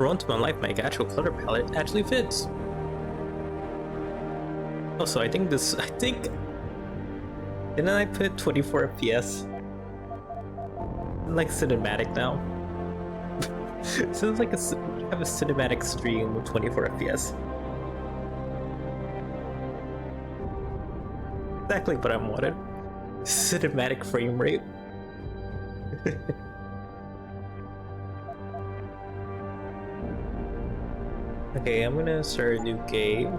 For once in my life, my actual color palette actually fits. Also, didn't I put 24 FPS? Like cinematic now. Sounds like have a cinematic stream with 24 FPS. Exactly what I wanted. Cinematic frame rate. Okay, I'm gonna start a new game.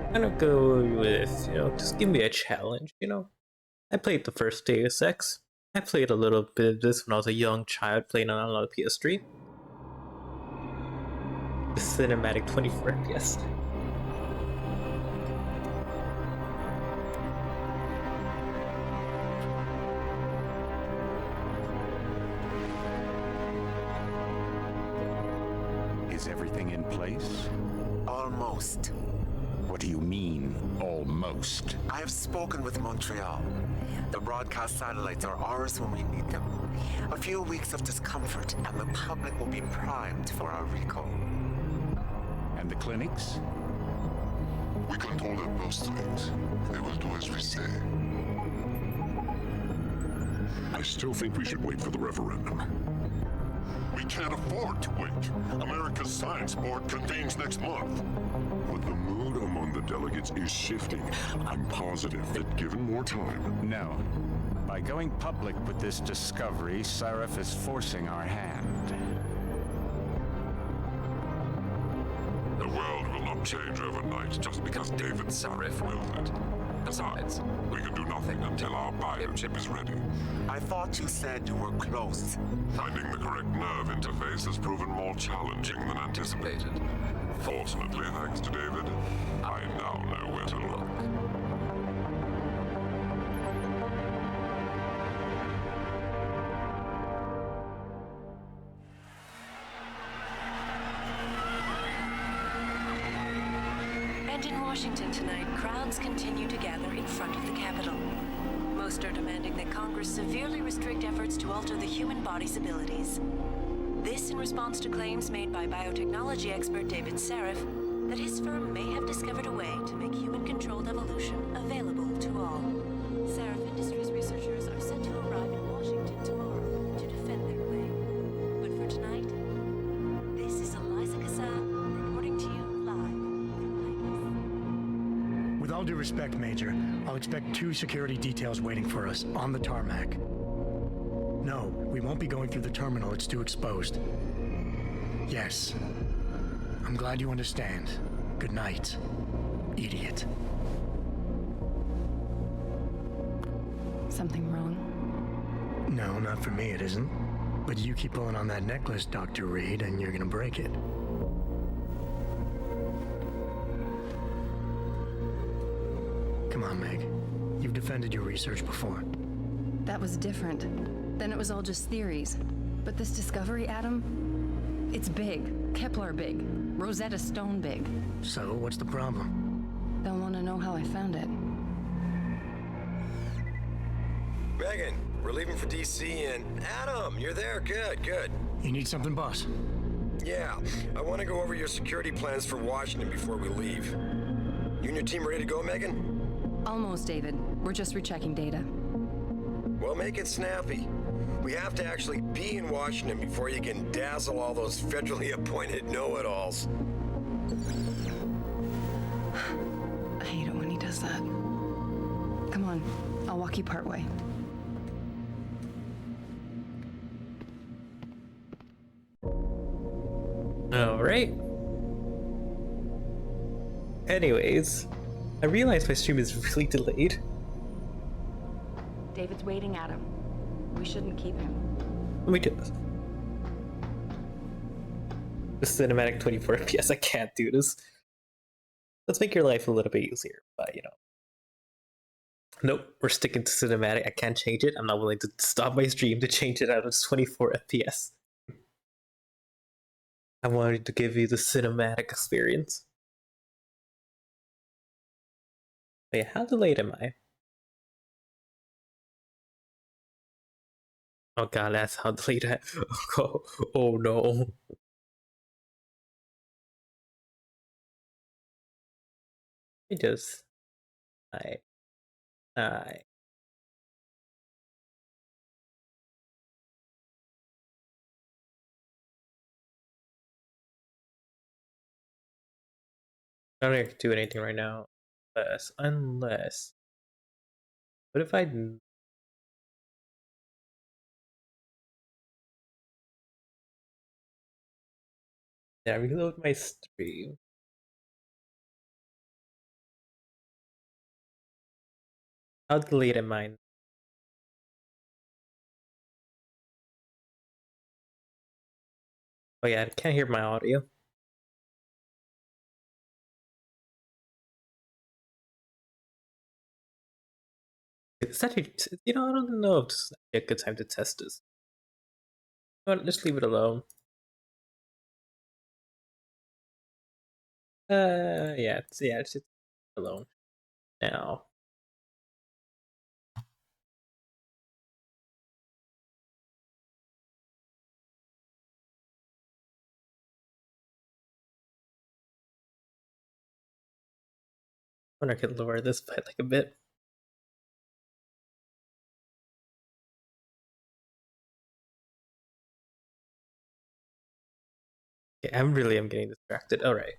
I'm gonna go with, just give me a challenge, I played the first Deus Ex. I played a little bit of this when I was a young child playing on a lot of PS3. The cinematic 24 FPS. Is everything in place? Almost. What do you mean, almost? I have spoken with Montreal. The broadcast satellites are ours when we need them. A few weeks of discomfort, and the public will be primed for our recall. And the clinics? We control their purse strings. They will do as we say. I still think we should wait for the referendum. We can't afford to wait. America's Science Board convenes next month. But the mood among the delegates is shifting. I'm positive that given more time... No. By going public with this discovery, Sarif is forcing our hand. The world will not change overnight just because David Sarif wills it. Besides, we can do nothing until our biochip is ready. I thought you said you were close. Finding the correct nerve interface has proven more challenging than anticipated. Fortunately, thanks to David, I now know where to look. And in Washington tonight, crowds continue to gather in front of the Capitol. Most are demanding that Congress severely restrict efforts to alter the human body's abilities. This in response to claims made by biotechnology expert David Sarif that his firm may have discovered a way to make human-controlled evolution available to all. Sarif Industries researchers are set to arrive in Washington tomorrow to defend their claim. But for tonight, this is Eliza Kassan reporting to you live from With all due respect, Major, I'll expect 2 security details waiting for us on the tarmac. No, we won't be going through the terminal. It's too exposed. Yes. I'm glad you understand. Good night, idiot. Something wrong? No, not for me, it isn't. But you keep pulling on that necklace, Dr. Reed, and you're gonna break it. Come on, Meg. You've defended your research before. That was different. Then it was all just theories. But this discovery, Adam, it's big. Kepler big. Rosetta Stone big. So, what's the problem? They'll want to know how I found it. Megan, we're leaving for DC and... Adam, you're there. Good, good. You need something, boss? Yeah, I want to go over your security plans for Washington before we leave. You and your team ready to go, Megan? Almost, David. We're just rechecking data. Well, make it snappy. We have to actually be in Washington before you can dazzle all those federally appointed know-it-alls. I hate it when he does that. Come on, I'll walk you part way. Alright. Anyways, I realize my stream is really delayed. David's waiting, Adam. We shouldn't keep him. Let me do this. The cinematic 24 FPS, I can't do this. Let's make your life a little bit easier, but Nope, we're sticking to cinematic. I can't change it. I'm not willing to stop my stream to change it out of 24 FPS. I wanted to give you the cinematic experience. Wait, how delayed am I? Oh god, that's how to delete that. Oh no. It just I don't think I can do anything right now. Unless what if I reload my stream? I'll delete it mine. Oh yeah, I can't hear my audio. It's actually, I don't know if this is a good time to test this. But just leave it alone. Yeah, it's just alone now. I wonder if I could lower this by like a bit. Okay, I really am getting distracted. All right.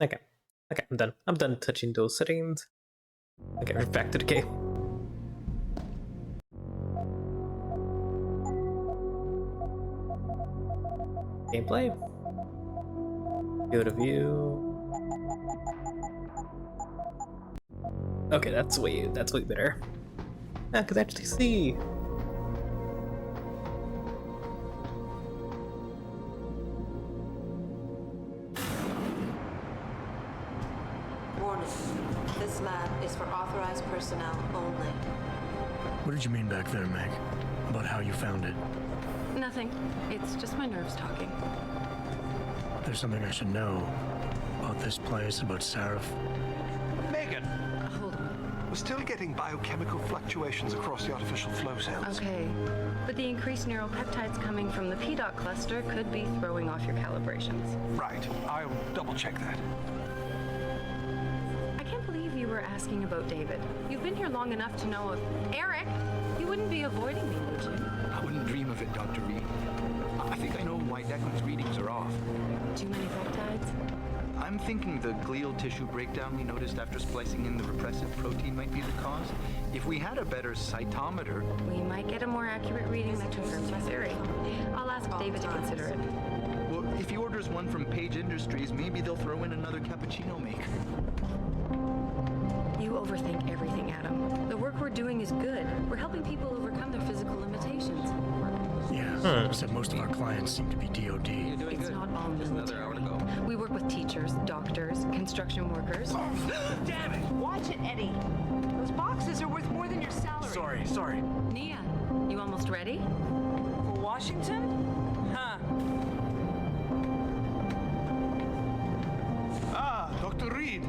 Okay. Okay, I'm done. I'm done touching those settings. Okay, we're back to the game. Gameplay. Go to view. Okay, that's way better. I could actually see. Warning. This lab is for authorized personnel only. What did you mean back there, Meg? About how you found it? Nothing. It's just my nerves talking. There's something I should know about this place, about Sarif. Megan! Hold on. We're still getting biochemical fluctuations across the artificial flow cells. Okay. But the increased neural peptides coming from the PDOT cluster could be throwing off your calibrations. Right. I'll double check that. I can't believe you were asking about David. You've been here long enough to know if... Eric! You wouldn't be avoiding me, would you? I wouldn't dream of it, Dr. Reed. I think I know why Declan's readings are off. Too many peptides? I'm thinking the glial tissue breakdown we noticed after splicing in the repressive protein might be the cause. If we had a better cytometer... We might get a more accurate reading that confirms your theory. I'll ask David to consider it. Well, if he orders one from Page Industries, maybe they'll throw in another cappuccino maker. You overthink everything, Adam. The work we're doing is good. We're helping people overcome their physical limitations. Yeah, except most of our clients seem to be DOD. It's not all military. We work with teachers, doctors, construction workers. Damn it! Watch it, Eddie. Those boxes are worth more than your salary. Sorry. Nia, you almost ready? For Washington? Huh. Ah, Dr. Reed.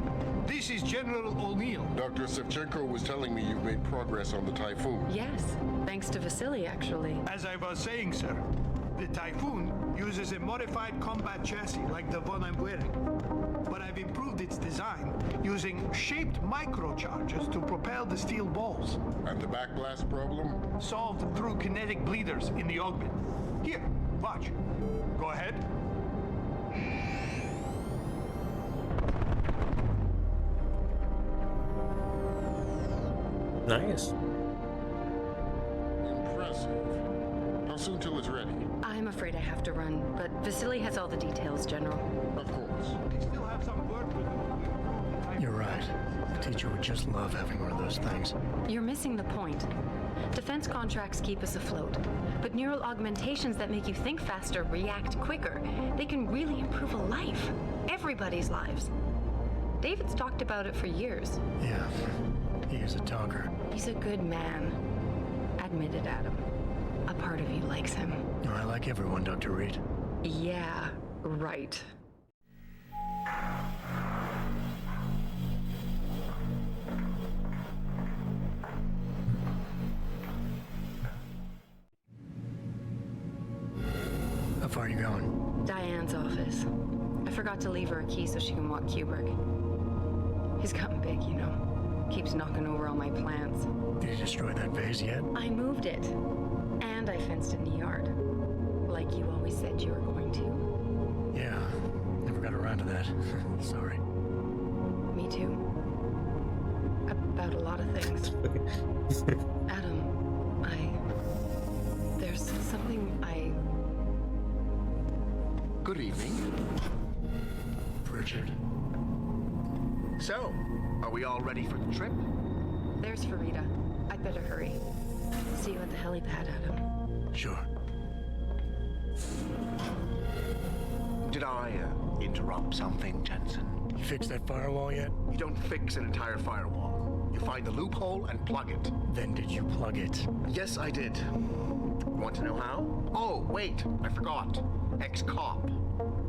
This is General O'Neill. Dr. Sevchenko was telling me you've made progress on the Typhoon. Yes, thanks to Vasily, actually. As I was saying, sir, the Typhoon uses a modified combat chassis like the one I'm wearing. But I've improved its design using shaped microcharges to propel the steel balls. And the backblast problem? Solved through kinetic bleeders in the augment. Here, watch. Go ahead. Nice. Impressive. How soon till it's ready? I'm afraid I have to run, but Vasily has all the details, General. Of course. They still have some work to do. You're right. The teacher would just love having one of those things. You're missing the point. Defense contracts keep us afloat, but neural augmentations that make you think faster, react quicker, they can really improve a life. Everybody's lives. David's talked about it for years. Yeah, he is a talker. He's a good man. Admit it, Adam. A part of you likes him. I like everyone, Dr. Reed. Yeah, right. Anne's office. I forgot to leave her a key so she can walk Kubrick. He's gotten big, you know. Keeps knocking over all my plants. Did you destroy that vase yet? I moved it. And I fenced in the yard. Like you always said you were going to. Yeah, never got around to that. Sorry. Me too. About a lot of things. Adam, there's something Good evening. Richard. So, are we all ready for the trip? There's Farida. I'd better hurry. See you at the helipad, Adam. Sure. Did I interrupt something, Jensen? You fixed that firewall yet? You don't fix an entire firewall. You find the loophole and plug it. Then did you plug it? Yes, I did. Want to know how? Oh, wait, I forgot. Ex-cop.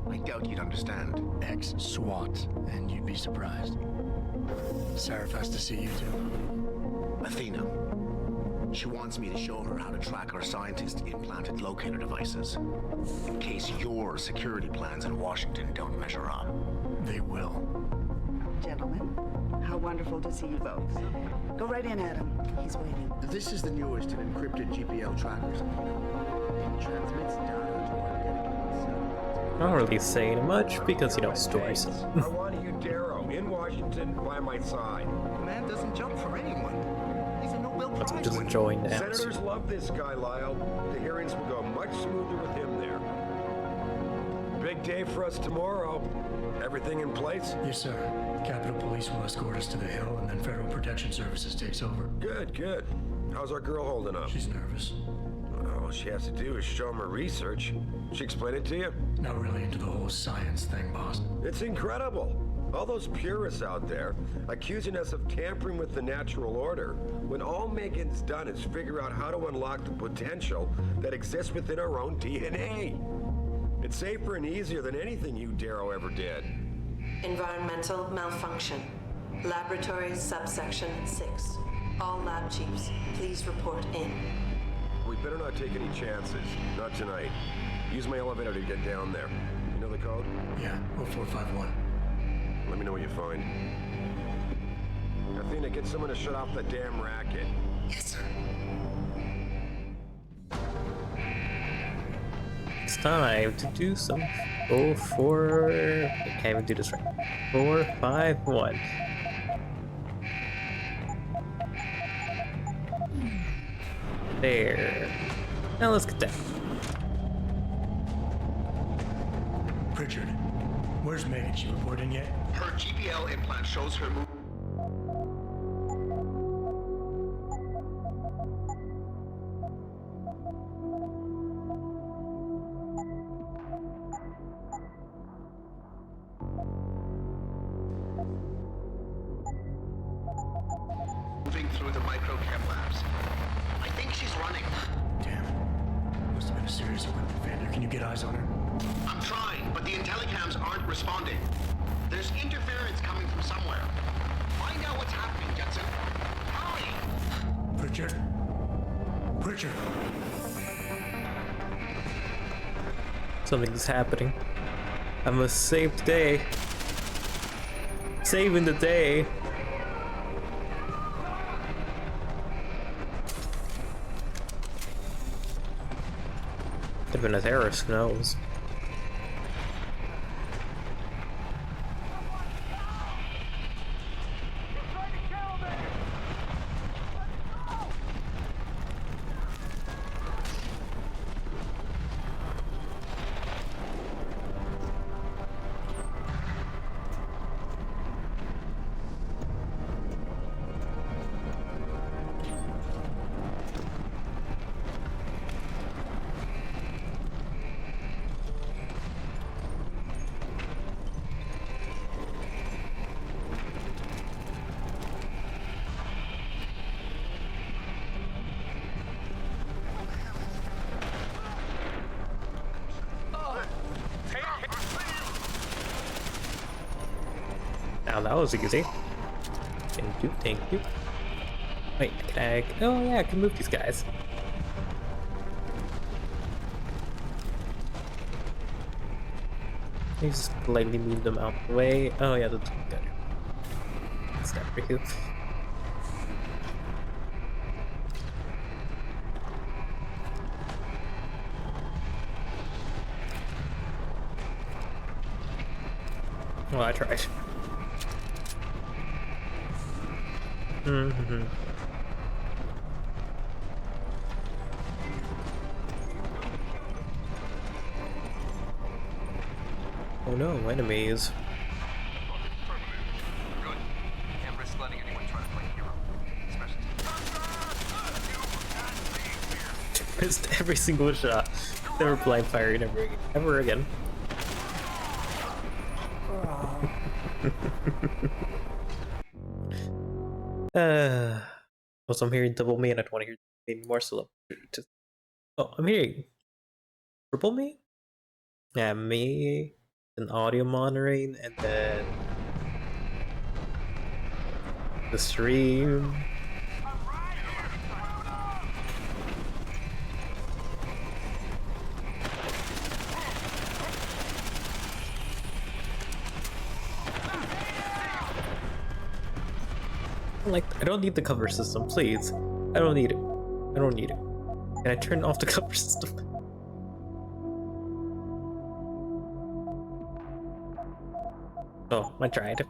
I doubt you'd understand. Ex-SWAT, and you'd be surprised. Sarif has to see you too. Athena. She wants me to show her how to track our scientist-implanted locator devices. In case your security plans in Washington don't measure up. They will. Gentlemen, how wonderful to see you both. Go right in, Adam. He's waiting. This is the newest and encrypted GPL trackers. It transmits data to our dedicated server. Not really saying much because, you know, stories. I wanted you, Darrow, in Washington by my side. The man doesn't jump for anyone. He's a Nobel Prize Just winner. enjoying the Senators atmosphere. love this guy, Lyle. The hearings will go much smoother with him there. Big day for us tomorrow. Everything in place? Yes, sir. Capitol Police will escort us to the Hill, and then Federal Protection Services takes over. Good, good. How's our girl holding up? She's nervous. All she has to do is show him her research. She explain it to you? Not really into the whole science thing, boss. It's incredible. All those purists out there accusing us of tampering with the natural order, when all Megan's done is figure out how to unlock the potential that exists within our own DNA. It's safer and easier than anything you, Darrow, ever did. Environmental malfunction. Laboratory subsection 6. All lab chiefs, please report in. We better not take any chances. Not tonight. Use my elevator to get down there. You know the code? Yeah, 0451. Let me know what you find. Athena, get someone to shut off the damn racket. Yes, sir. It's time to do some 04. I can't even do this right. 451. There. Now let's get down. Pritchard, where's Megan? She reported yet? Her GPL implant shows her move. Moving through the microchem labs. I think she's running. Damn it. Must have been a serious equipment failure. Can you get eyes on her? I'm trying, but the intellicams aren't responding. There's interference coming from somewhere. Find out what's happening, Jensen. Hurry! Pritchard? Pritchard! Something's happening. I must save the day. Saving the day. Could have been a terrorist, who knows? Now that was easy. Thank you, thank you. Wait, can I? Oh yeah, I can move these guys. You just politely move them out the way. Oh yeah, that's good. That's that for you. Well, I tried. Mm-hmm. Oh no, enemies. Good. Can't risk letting anyone try to play hero. Especially. Missed every single shot. Never blind firing ever again. Also, I'm hearing double me and I don't want to hear any more, so oh, I'm hearing triple me? Yeah, me, and audio monitoring, and then the stream. Like, I don't need the cover system, please. I don't need it. I don't need it. Can I turn off the cover system? Oh, I tried.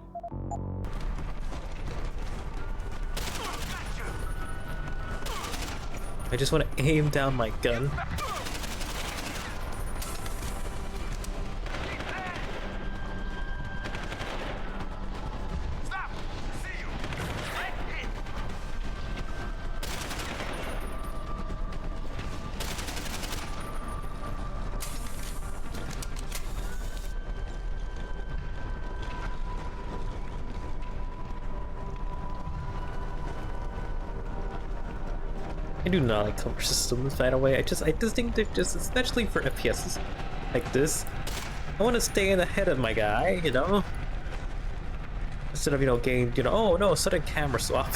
I just want to aim down my gun. I do not like cover systems, by the way. I just think they're just, especially for FPSs like this, I want to stay in the head of my guy, you know? Instead of, you know, getting, you know, oh no, sudden camera swap.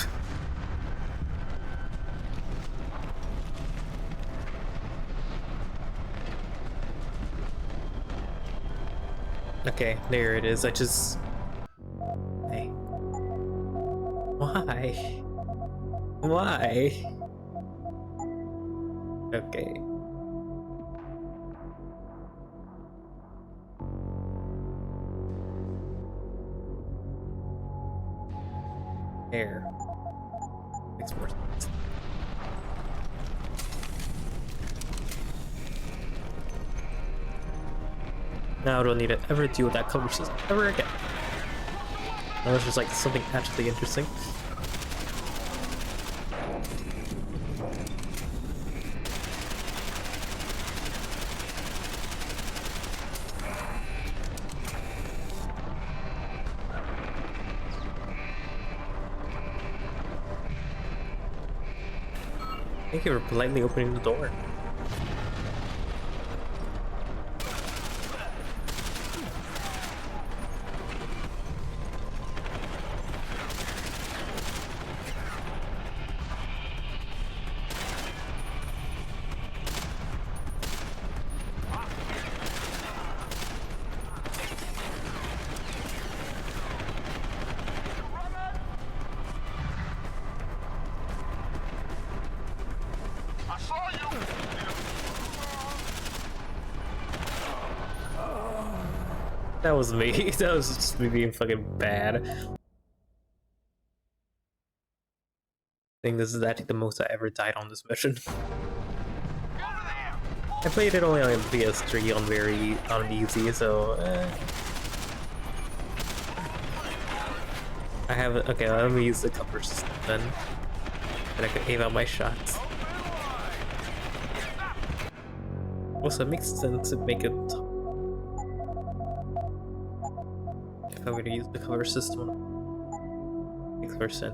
Okay, there it is. I just... Hey. Why? Why? Okay. Air. Makes more sense. Now I don't need to ever deal with that cover system ever again. Unless there's like something actually interesting. Thank you for politely opening the door. That was me. That was just me being fucking bad. I think this is actually the most I ever died on this mission. I played it only on PS3 on easy, so I have it. Okay, let me use the cover system then, and I can aim out my shots. Also, it makes sense to make it. I'm going to use the cover system. Makes more sense.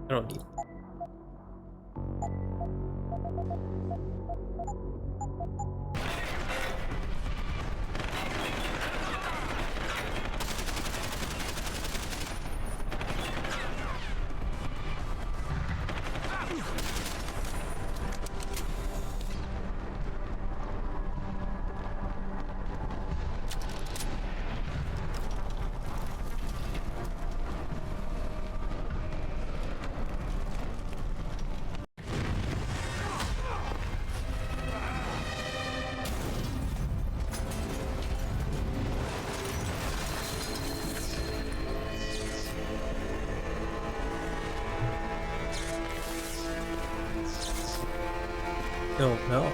I don't need it. Oh no.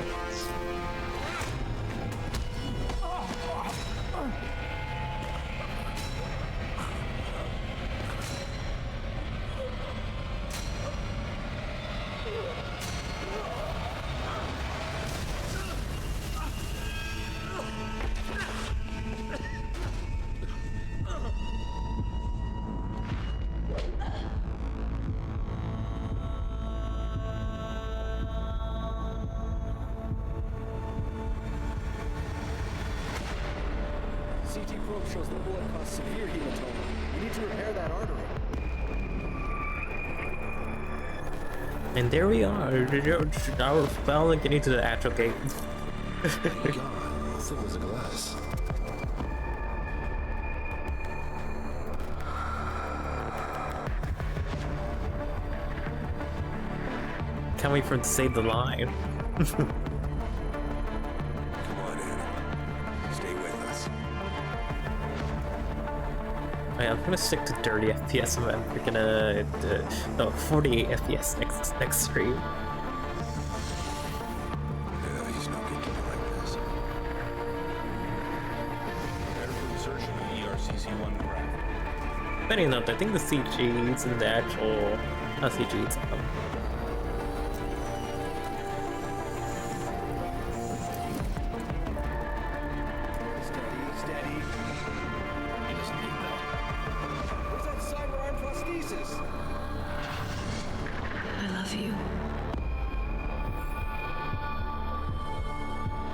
CT probe shows the bullet caused severe hematoma. We need to repair that artery. And there we are. Now we're finally getting to the actual game. God, thick as a glass. Can't wait for it to save the line. Come on, Adam. Stay with us. I'm gonna stick to 30 FPS. I'm gonna no 48 FPS next stream. Yeah, he's not good to me like this. Medical insertion of ERCC1 craft. Funny enough, I think the CGs and the actual not CGs. Steady. He doesn't need that. Where's that cyber arm prosthesis? I love you.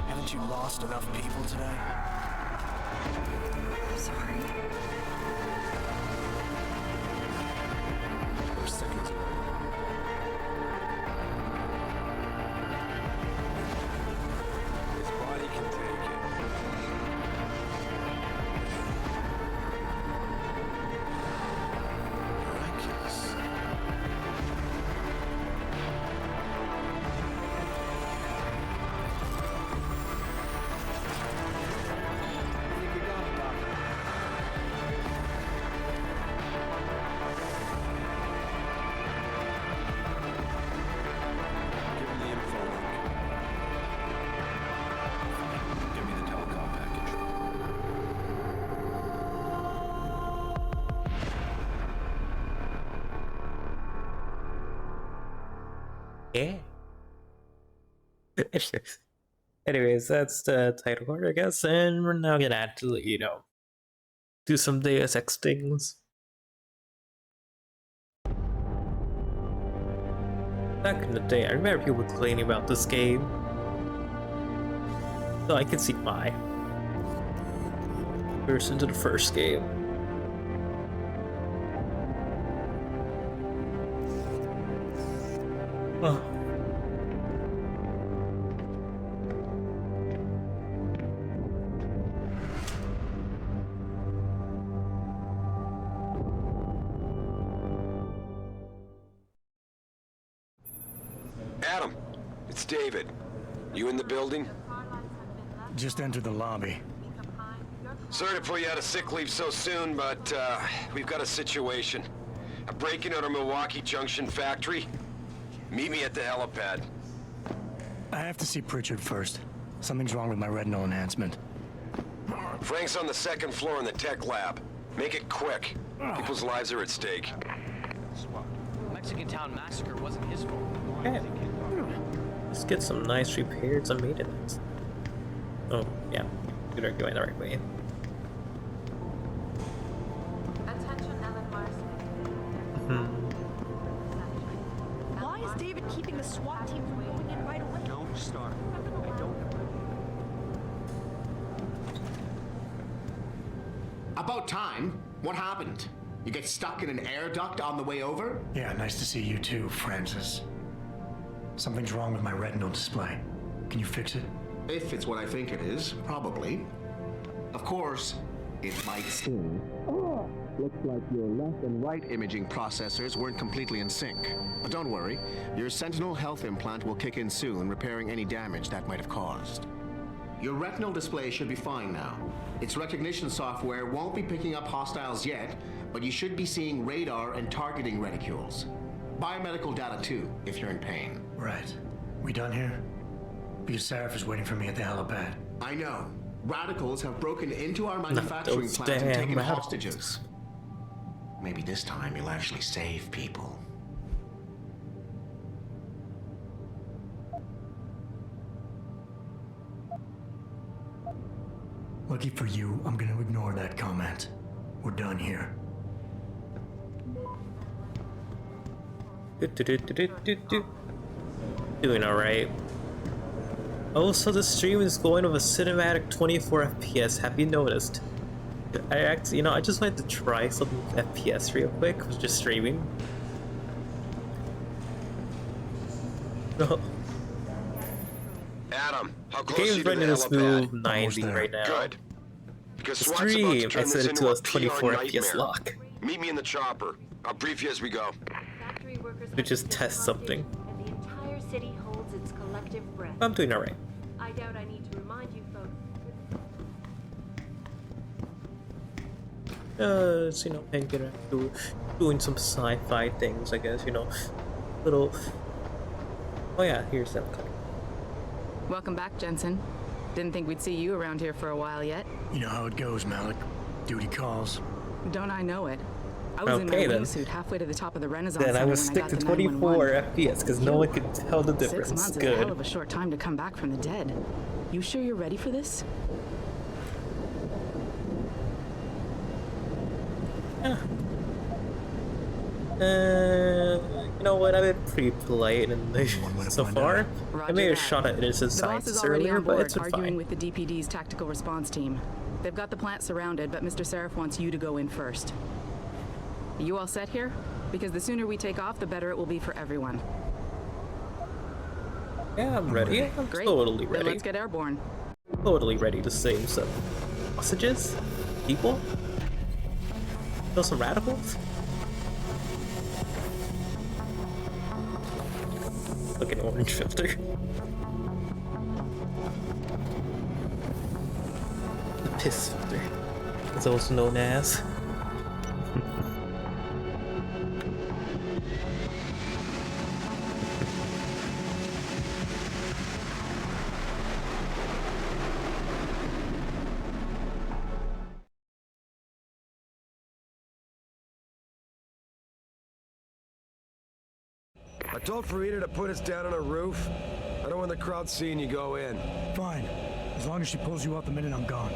Haven't you lost enough people today? I'm sorry. We're seconds away. His body can take it. Miraculous. I think we got it, Doc. Give him the info link. Give me the telecom package. Yeah. Anyways, that's the title card, I guess, and we're now gonna actually, do some Deus Ex things. Back in the day, I remember people complaining about this game. So I can see why. Versus to the first game. Oh. Adam, it's David. You in the building? Just entered the lobby. Sorry to pull you out of sick leave so soon, but we've got a situation. A break-in at our Milwaukee Junction factory. Meet me at the helipad. I have to see Pritchard first. Something's wrong with my retinal enhancement. Frank's on the second floor in the tech lab. Make it quick. People's lives are at stake. Mexican Town Massacre wasn't his fault. Okay. Let's get some nice repairs and maintenance. Oh, yeah. We're going the right way. Attention, Ellen Marston. Why is David keeping the SWAT team from going in right away? Don't start. I don't. About time. What happened? You get stuck in an air duct on the way over? Yeah, nice to see you too, Francis. Something's wrong with my retinal display. Can you fix it? If it's what I think it is, probably. Of course, it might seem. Looks like your left and right imaging processors weren't completely in sync. But don't worry, your Sentinel health implant will kick in soon, repairing any damage that might have caused. Your retinal display should be fine now. Its recognition software won't be picking up hostiles yet, but you should be seeing radar and targeting reticules. Biomedical data too, if you're in pain. Right. We done here? because Sarif is waiting for me at the helipad. I know. Radicals have broken into our manufacturing those plant and damn taken radicals. hostages. Maybe this time you'll actually save people. Lucky for you, I'm gonna ignore that comment. We're done here. Doing alright. Also, the stream is going with a cinematic 24 FPS. Have you noticed? I actually, I just wanted to try some FPS real quick. Was just streaming. Adam, how The close are game's you to the running a smooth helipad? 90 right now. Good. Because The SWAT's about to stream, I turn set this it into to a a 24 PR FPS nightmare. lock. Meet me in the chopper. I'll brief you as we go. To just test something. And the entire city holds its collective breath. I'm doing alright. I doubt I need to remind you folks. Hanging around, doing some sci-fi things, I guess, little... Oh yeah, here's that card. Welcome back, Jensen. Didn't think we'd see you around here for a while yet. You know how it goes, Malik. Duty calls. Don't I know it? I was in my Okay, then. wingsuit halfway to the top of the Renaissance Then I Center will when stick got to the 24 911. FPS, because no one can tell the 6 difference. months is a hell Good. of a short time to come back from the dead. You sure you're ready for this? You know what? I've been pretty polite so far. I may have shot at innocent The boss is scientists already earlier, on but board, it's been arguing fine. with the DPD's tactical response team. They've got the plant surrounded, but Mr. Sarif wants you to go in first. You all set here? Because the sooner we take off, the better it will be for everyone. Yeah, I'm ready. I'm Great. totally Then ready. let's get airborne. Totally ready to save some hostages? People? Kill some radicals? Look at orange filter. The piss filter. It's also known as. I told Farida to put us down on a roof. I don't want the crowd seeing you go in. Fine. As long as she pulls you out the minute I'm gone.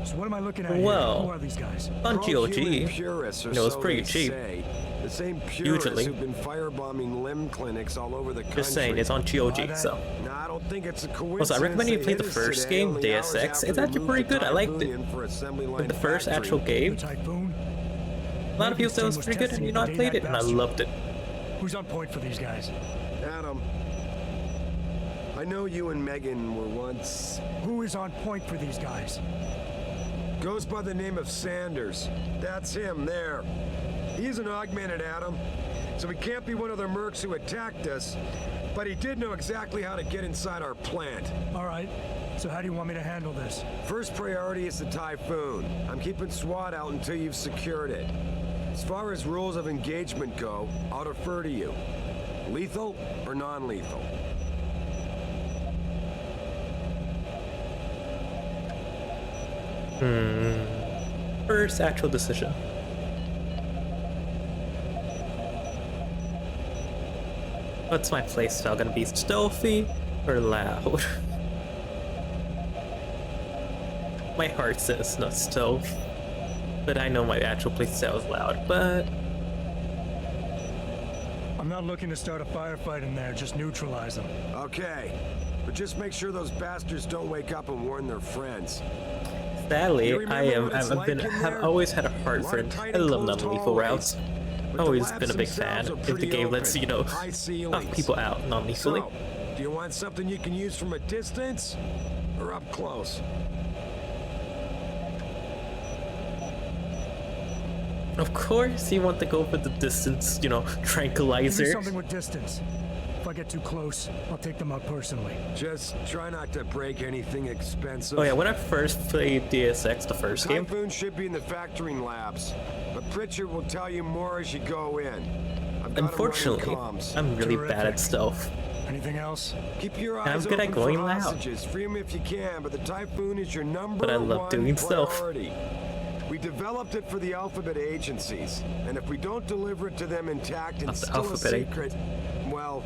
So what am I looking at Well, here? Who are these guys? on Pro-human GOG, purists, or it's so pretty they cheap. say. The same purists Usually. who've been firebombing limb clinics all over the country. Just saying, it's on GOG, so. No, I don't think it's a coincidence. Also, I recommend you they play the hit us first today, game, only Deus hours Ex. after It's they actually moved pretty the good. I liked Typhoon it. in for assembly line With the first factory. actual game, Typhoon? a lot of people said it was pretty good, and I played it, and I loved it. Who's on point for these guys? Adam, I know you and Megan were once... Who is on point for these guys? Goes by the name of Sanders. That's him, there. He's an augmented Adam, so he can't be one of the mercs who attacked us, but he did know exactly how to get inside our plant. All right. So how do you want me to handle this? First priority is the Typhoon. I'm keeping SWAT out until you've secured it. As far as rules of engagement go, I'll defer to you. Lethal or non-lethal? First actual decision. What's my playstyle gonna be? Stealthy or loud? My heart says not stealth, but I know my actual playstyle is loud, but... I'm not looking to start a firefight in there, just neutralize them. Okay, but just make sure those bastards don't wake up and warn their friends. Sadly, You remember what it's like in have there? always had a heart A lot for of tight I love enclosed non-lethal hallways. routes. But I've the always labs been a big fan. themselves are If the pretty game lets open. High knock ceilings. people out non-lethally. So, do you want something you can use from a distance or up close? Of course, you want to go for the distance, Give me tranquilizer. something with distance. If I get too close, I'll take them out personally. Just try not to break anything expensive. Oh yeah, when I first played Deus Ex, the first game, Typhoon should be in the factoring labs, but Pritchard will tell you more as you go in. I've got him running unfortunately, comms. I'm really bad at Terrific. stealth. I Anything else? Keep your I'm eyes good at open going for loud. hostages. Free them if you can, but the Typhoon is your number But I love one doing stuff. priority. We developed it for the Alphabet agencies, and if we don't deliver it to them intact and Not the still a Alphabet, eh? secret, well,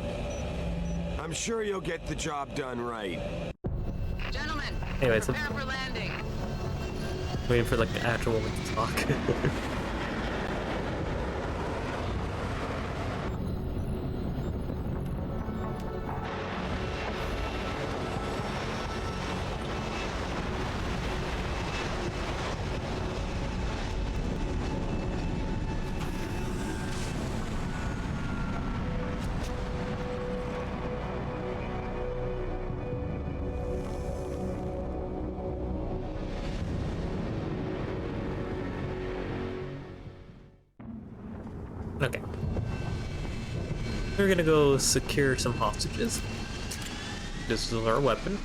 I'm sure you'll get the job done right. Gentlemen, Anyways, prepare for landing. waiting for like the actual woman to talk. Okay. We're gonna go secure some hostages. This is our weapon.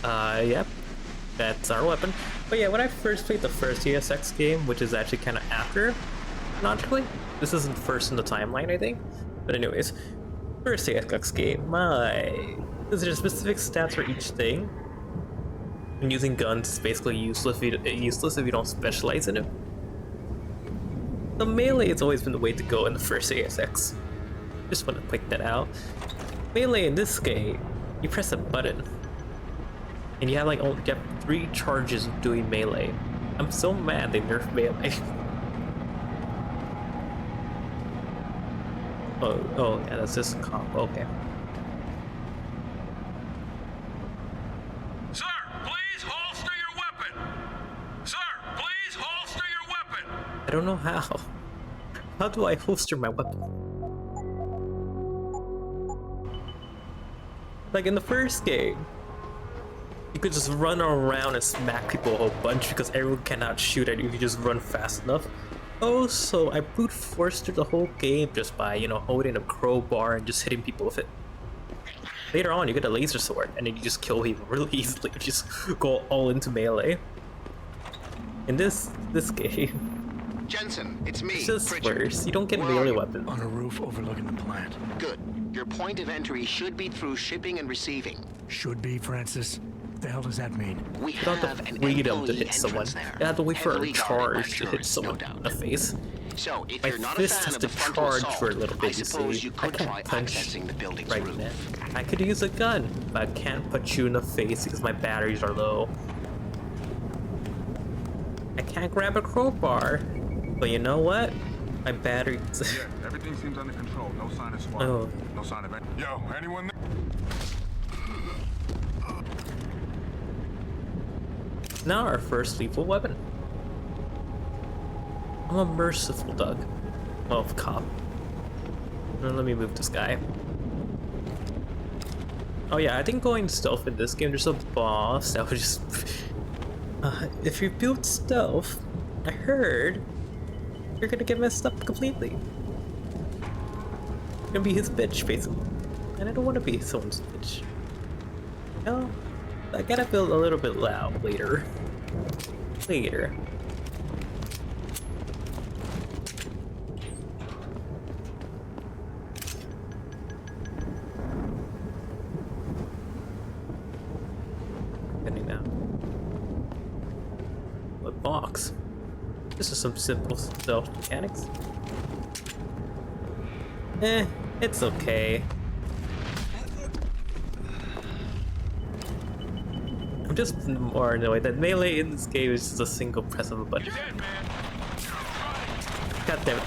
Yep. That's our weapon. But yeah, when I first played the first ESX game, which is actually kind of after, logically, this isn't first in the timeline, I think. But anyways, first ESX game, there's specific stats for each thing. And using guns is basically useless if you don't specialize in it. The melee has always been the way to go in the first ASX. Just want to point that out. Melee in this game, you press a button, and you have like you have 3 charges of doing melee. I'm so mad they nerfed melee. oh yeah, that's just a comp. Okay. Sir, please holster your weapon! Sir, please holster your weapon! I don't know how. How do I holster my weapon? Like in the first game, you could just run around and smack people a whole bunch because everyone cannot shoot at you if you just run fast enough. Also, I brute forced through the whole game just by, holding a crowbar and just hitting people with it. Later on, you get a laser sword and then you just kill people really easily. You just go all into melee. In this game, Jensen, it's me, it's just Pritchard. worse. You don't get Where melee are you? weapons. On a roof overlooking the plant. Good. Your point of entry should be through shipping and receiving. Should be, Francis. What the hell does that mean? We You don't have have an the freedom to employee hit someone. entrance there. You have to wait for a Heavily guarded by charge to hit tourists, no someone doubt. in the face. So, if My you're not a fist fan has of to the frontal charge assault, for a little I bit, you suppose see. you I could try can't punch accessing the building's right roof. now. I could use a gun, but I can't punch you in the face because my batteries are low. I can't grab a crowbar, but you know what? My batteries... Yeah, everything seems under control. No sign of SWAT. Oh. No sign of it. Yo, anyone there? Now our first lethal weapon. I'm a merciful Doug. Oh, cop. Now let me move this guy. Oh yeah, I think going stealth in this game, there's a boss that would just... if you build stealth, I heard you're gonna get messed up completely. You're gonna be his bitch, basically. And I don't want to be someone's bitch. No, I gotta build a little bit loud later. Later. Getting now. What box? This is some simple stealth mechanics. It's okay. I'm just more annoyed that melee in this game is just a single press of a button. God damn it.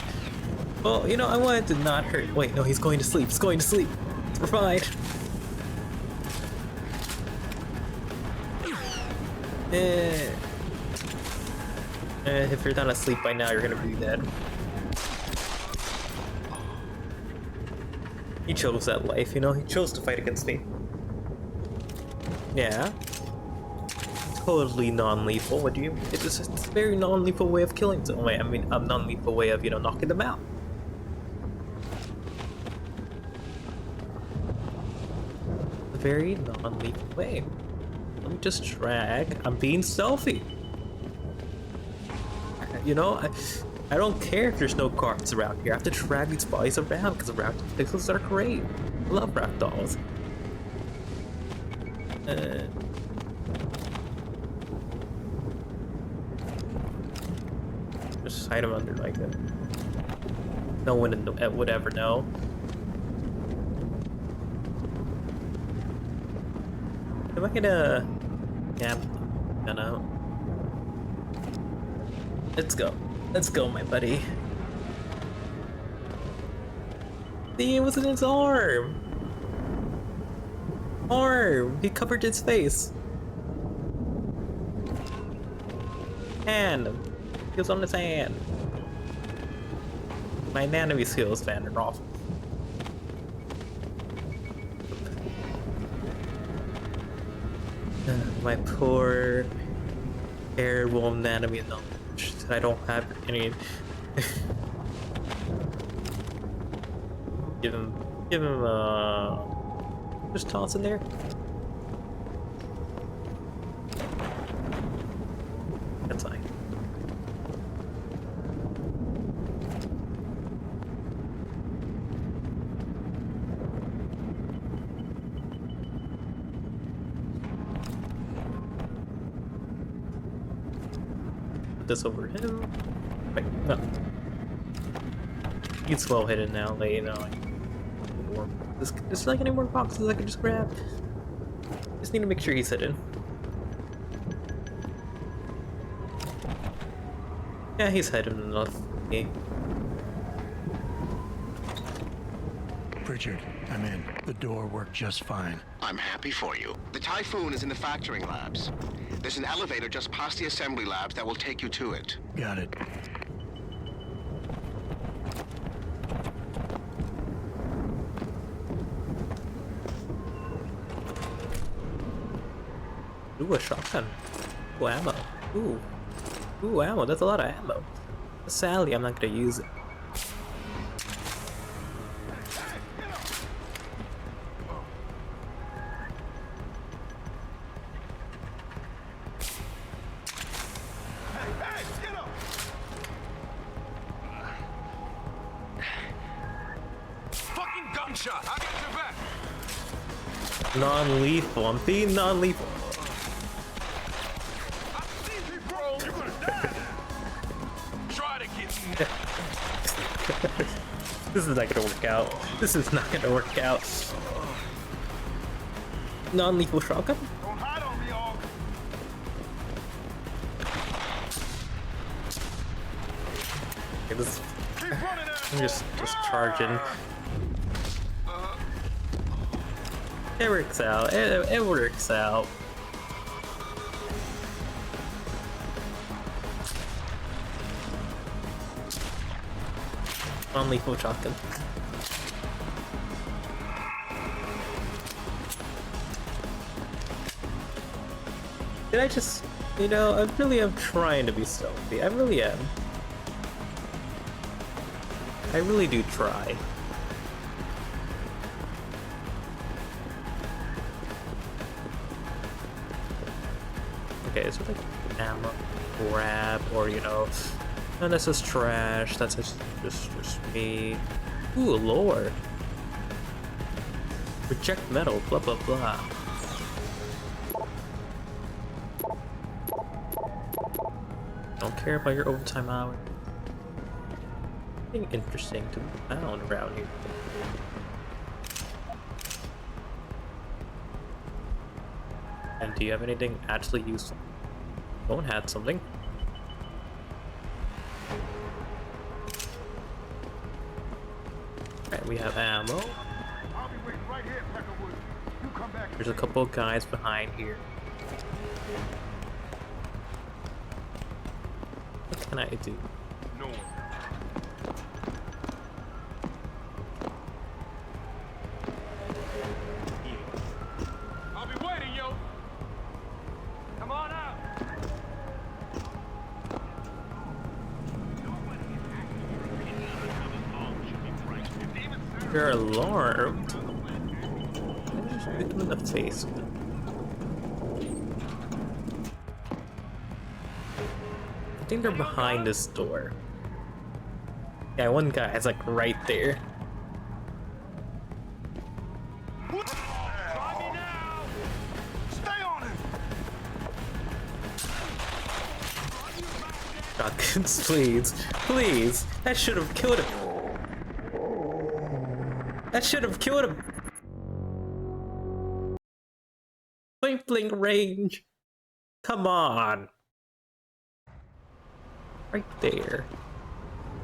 Well, I wanted to not hurt. Wait, no, he's going to sleep. He's going to sleep. We're fine. If you're not asleep by now, you're gonna be dead. He chose that life, He chose to fight against me. Yeah. Totally non-lethal. What do you? It's a very non-lethal way of killing someone. I mean, a non-lethal way of knocking them out. A very non-lethal way. Let me just drag. I'm being stealthy. I don't care if there's no guards around here. I have to drag these bodies around because around the pixels are great. Love rag dolls. Just hide them under like that. No one would ever know. Am I gonna... Yeah, I know. Let's go. Let's go, my buddy. See, it was in his arm! Arm! He covered his face. Hand! He was on his hand. My anatomy skills vandered off. My poor terrible anatomy knowledge. I don't have any. give him just toss in there. That's fine. This over him. Wait, no. It's well hidden now, like, you know. Is like any more boxes I can just grab? Just need to make sure he's hidden. Yeah, he's hidden enough. Okay. Pritchard, I'm in. The door worked just fine. I'm happy for you. The Typhoon is in the factoring labs. There's an elevator just past the assembly labs that will take you to it. Got it. Ooh, a shotgun. Ooh, ammo. Ooh. Ooh, ammo. That's a lot of ammo. Sadly, I'm not gonna use it. Fucking gunshot! I got your back! Non-lethal. I'm being non-lethal. This is not gonna work out. This is not gonna work out. Non-lethal shotgun? Don't hide on me, all. Okay, this I'm just charging. It works out. It works out. Non-lethal shotgun. Did I just, you know, I really am trying to be stealthy. I really am. I really do try. Okay, is there like ammo grab or, you know, no, that's just trash. That's just me. Ooh, lore. Reject metal. Blah blah blah. Don't care about your overtime hour. Something interesting to be found around here. And do you have anything actually useful? Don't have something. Alright, we have ammo. There's a couple of guys behind here. What can I do? No. I'll be waiting, yo. Come on out. They're alarmed. I just hit them in the face. I think they're behind this door. Yeah, one guy is like right there. Shotguns, please. Please. That should have killed him. That should have killed him. Point blank range. Come on. Right there.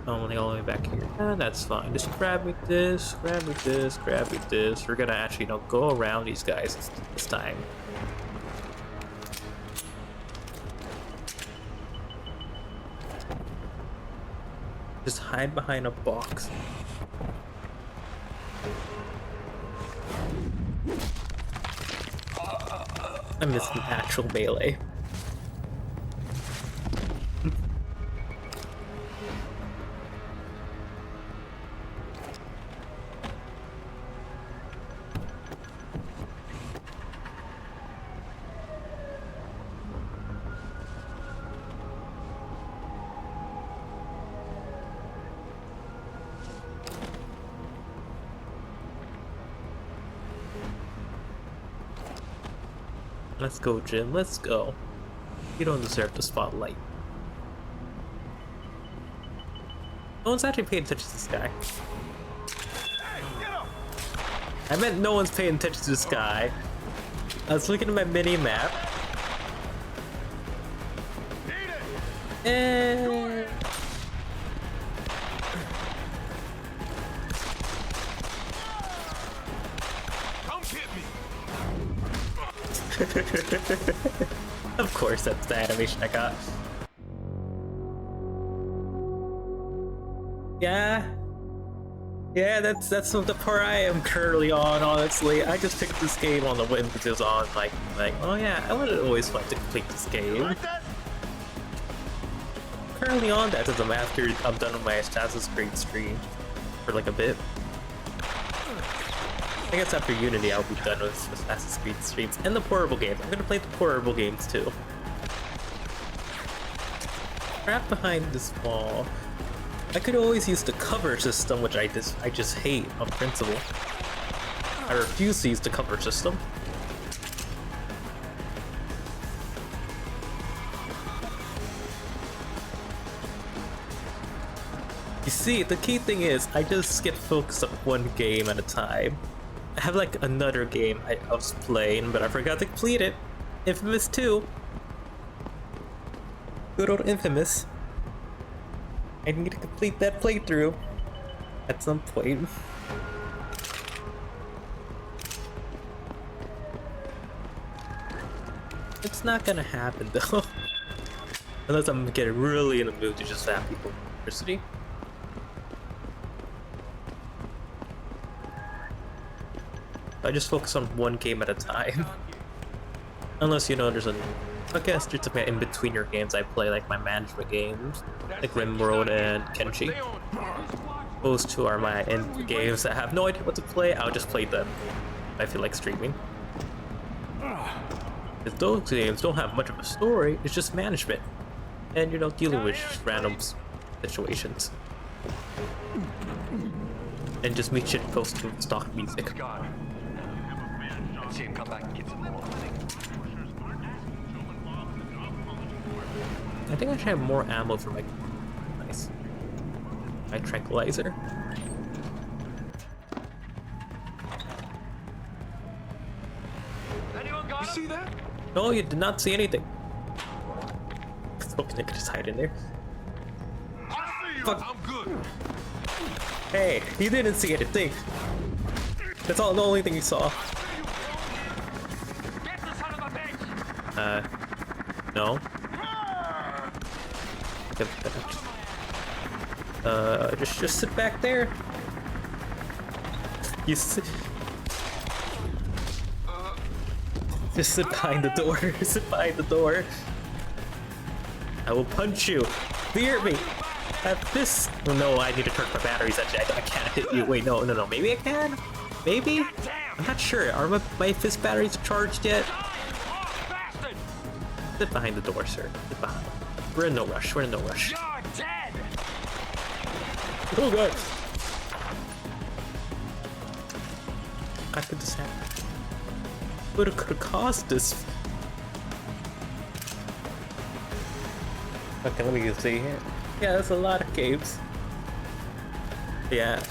Only all the way back here. That's fine. Just grab me this, grab me this, grab me this. We're gonna actually, go around these guys this time. Just hide behind a box. I missed an actual melee. Let's go, Jim. Let's go. You don't deserve the spotlight. No one's actually paying attention to this guy. I meant no one's paying attention to this guy. I was looking at my mini map. And of course, that's the animation I got. Yeah, that's the part I am currently on, honestly. I just picked this game on the whim because it was on, like, oh yeah, I would always like to complete this game. Currently on that as a master. I'm done with my Assassin's Creed stream for like a bit. I guess after Unity I'll be done with Assassin's Creed streams and the portable games. I'm gonna play the portable games too. Trapped behind this wall. I could always use the cover system, which I just hate on principle. I refuse to use the cover system. You see, the key thing is I just get focused on one game at a time. I have like another game I was playing, but I forgot to complete it. Infamous 2. Good old Infamous. I need to complete that playthrough at some point. It's not gonna happen though. Unless I'm getting really in the mood to just zap people with electricity. I just focus on one game at a time. Unless, there's I guess there's a in between your games I play, like my management games, like RimWorld and Kenshi. Those two are my end games that I have no idea what to play. I'll just play them. I feel like streaming. Because those games don't have much of a story, it's just management. And, dealing with just random situations. And just me shit post to stock music. See him come back and get some more. I think I should have more ammo for my tranquilizer. You see that? No, you did not see anything. I was hoping I could just hide in there. Fuck. I'm good. Hey, you didn't see anything. That's the only thing you saw. No. Just sit back there. You sit. Just sit behind the door. Sit behind the door. I will punch you. Fear me. At this. Oh, no, I need to turn my batteries. Actually, I can't hit you. Wait, no. Maybe I can. Maybe. I'm not sure. Are my fist batteries charged yet? Sit behind the door, sir. Sit behind. We're in no rush. You're dead. Oh god. How could this happen? What could have caused this? Okay, let me see here. Yeah, there's a lot of caves. Yeah.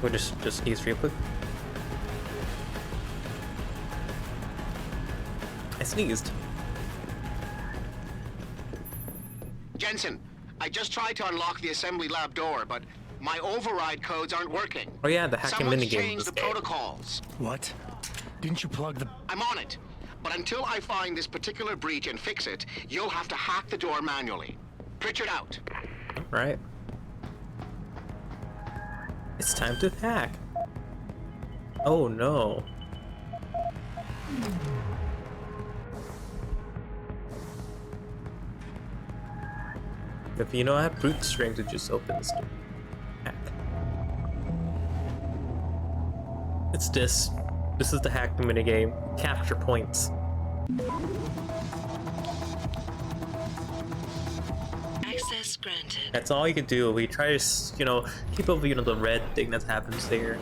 We'll just sneeze real quick. I sneezed. Jensen, I just tried to unlock the assembly lab door, but my override codes aren't working. Oh yeah, the hacking Someone's minigame in changed this the game. protocols. What? Didn't you plug the... I'm on it. But until I find this particular breach and fix it, you'll have to hack the door manually. Pritchard out. Right. It's time to hack. Oh no. If you know I have brute strength to just open this door. Hack. It's this. This is the hack minigame. Capture points. Access granted. That's all you can do. We try to, you know, keep up, you know, the red thing that happens there.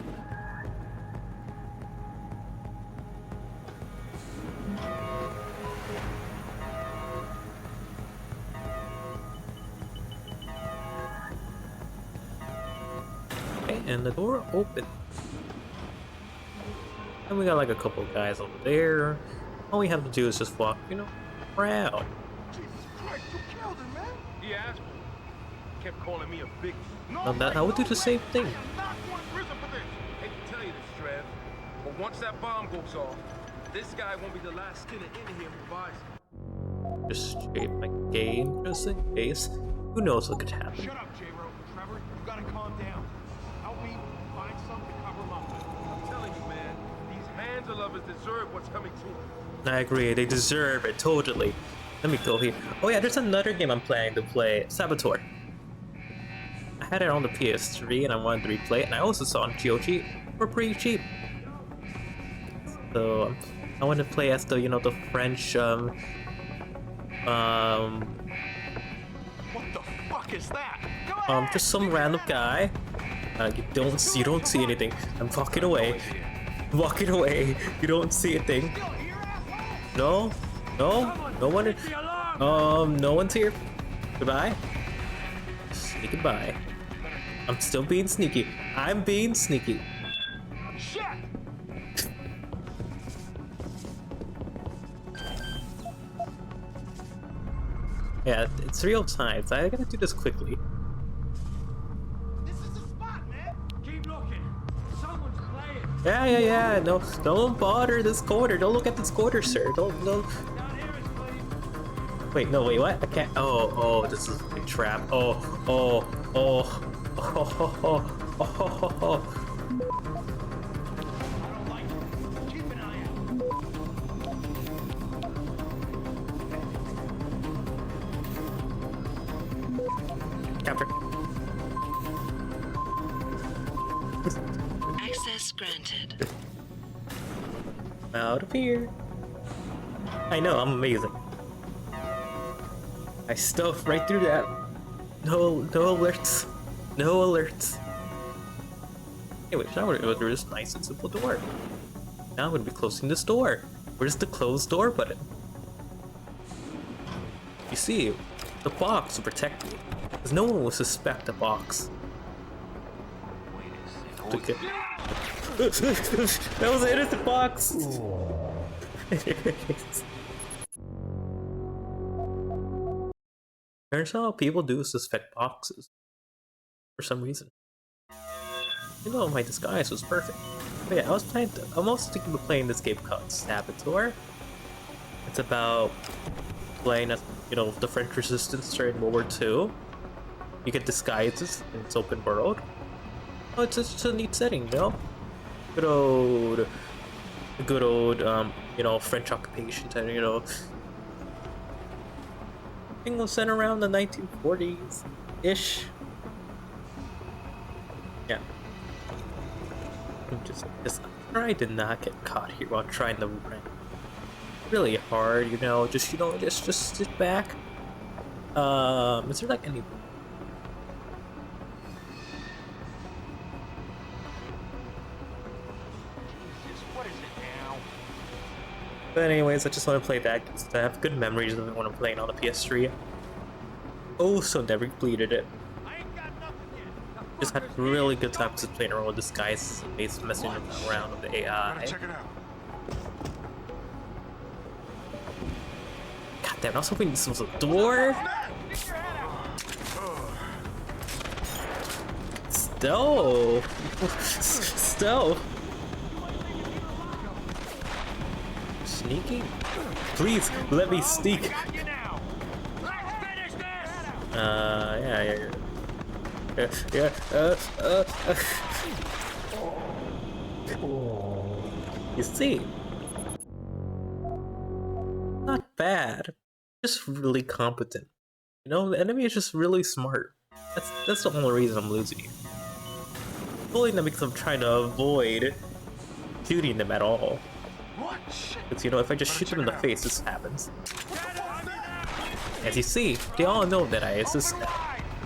Okay, and the door open. And we got like a couple of guys over there. All we have to do is just walk, you know, around. He asked me. Kept calling me a big. And that I would do the same thing. Hate to tell you this, Trev, but once that bomb goes off, this guy won't be the last skinner in here who buys it. Just straight my game, just in case. Who knows what could happen? Shut up, J-Ro. Trevor, you gotta calm down. Help me find something to cover him up. I'm telling you, man, these Hansa lovers deserve what's coming to them. I agree, they deserve it, totally. Let me go here. Oh yeah, there's another game I'm planning to play, Saboteur. I had it on the PS3 and I wanted to replay it, and I also saw it on GOG for pretty cheap. So I want to play as the, you know, the French What the fuck is that? just some random guy. You don't see anything. I'm walking away. Walking away. You don't see a thing. No, no one. No one's here. Goodbye. Say goodbye. I'm still being sneaky. I'm being sneaky. Yeah, it's real time, so I gotta do this quickly. This is the spot, man. Keep looking. Someone's playing. Yeah. No, don't bother this corner. Don't look at this corner, sir. Don't. Wait, what? I can't. Oh, this is a big trap. Oh. Capture. Access granted. Out of here. I know, I'm amazing. I stuffed right through that. No alerts. No alerts. Anyway, now we're going through this nice and simple door. Now I'm going to be closing this door. Where's the close door button? You see, the box will protect me. Because no one will suspect a box. Okay. That was an innocent box! Turns out people do suspect boxes. For some reason. You know, my disguise was perfect. But yeah, I'm also thinking of playing this game called Saboteur. It's about playing as, you know, the French resistance during World War II. You get disguises, and it's open world. Oh, it's just a neat setting, you know? Good old, you know, French occupation time, you know. Thing was set around the 1940s-ish. Yeah. I'm just I did not get caught here while trying to run. Really hard, you know, just sit back. Is there like any... But anyways, I just want to play that because I have good memories of it when I'm playing on the PS3. Also never completed it. Just had really good times just playing around with this guy's base, messing around with the AI. Check it out. God damn, I was hoping this was a door. Stove. Stove. Sneaking? Please let me sneak. Yeah. You see, not bad, just really competent. You know, the enemy is just really smart. That's the only reason I'm losing you. Bullying them because I'm trying to avoid shooting them at all. Because you know, if I just shoot them in the face, this happens. As you see, they all know that I assist them,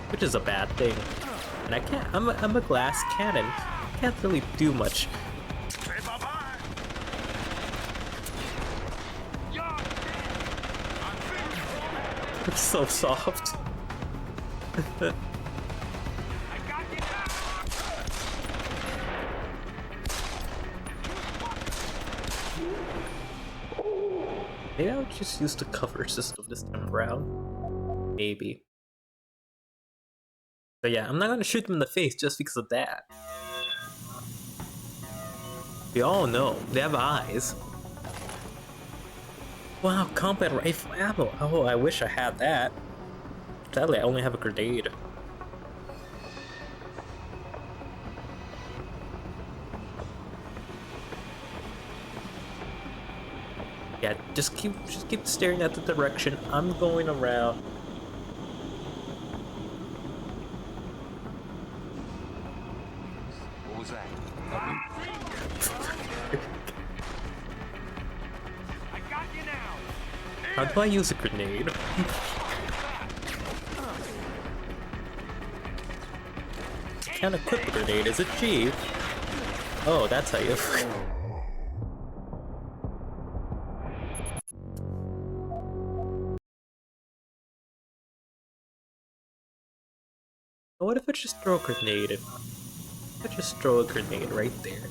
which is a bad thing. And I can't. I'm a glass cannon. Can't really do much. It's so soft. Maybe I would just use the cover system this time around. Maybe. But yeah, I'm not gonna shoot them in the face just because of that. We all know, they have eyes. Wow, combat rifle ammo. Oh, I wish I had that. Sadly, I only have a grenade. Yeah, just keep staring at the direction I'm going around. What was that? I got you now. How do I use a grenade? Can't equip a grenade, is it G? Oh, that's how you. What if I just throw a grenade in? I just throw a grenade right there.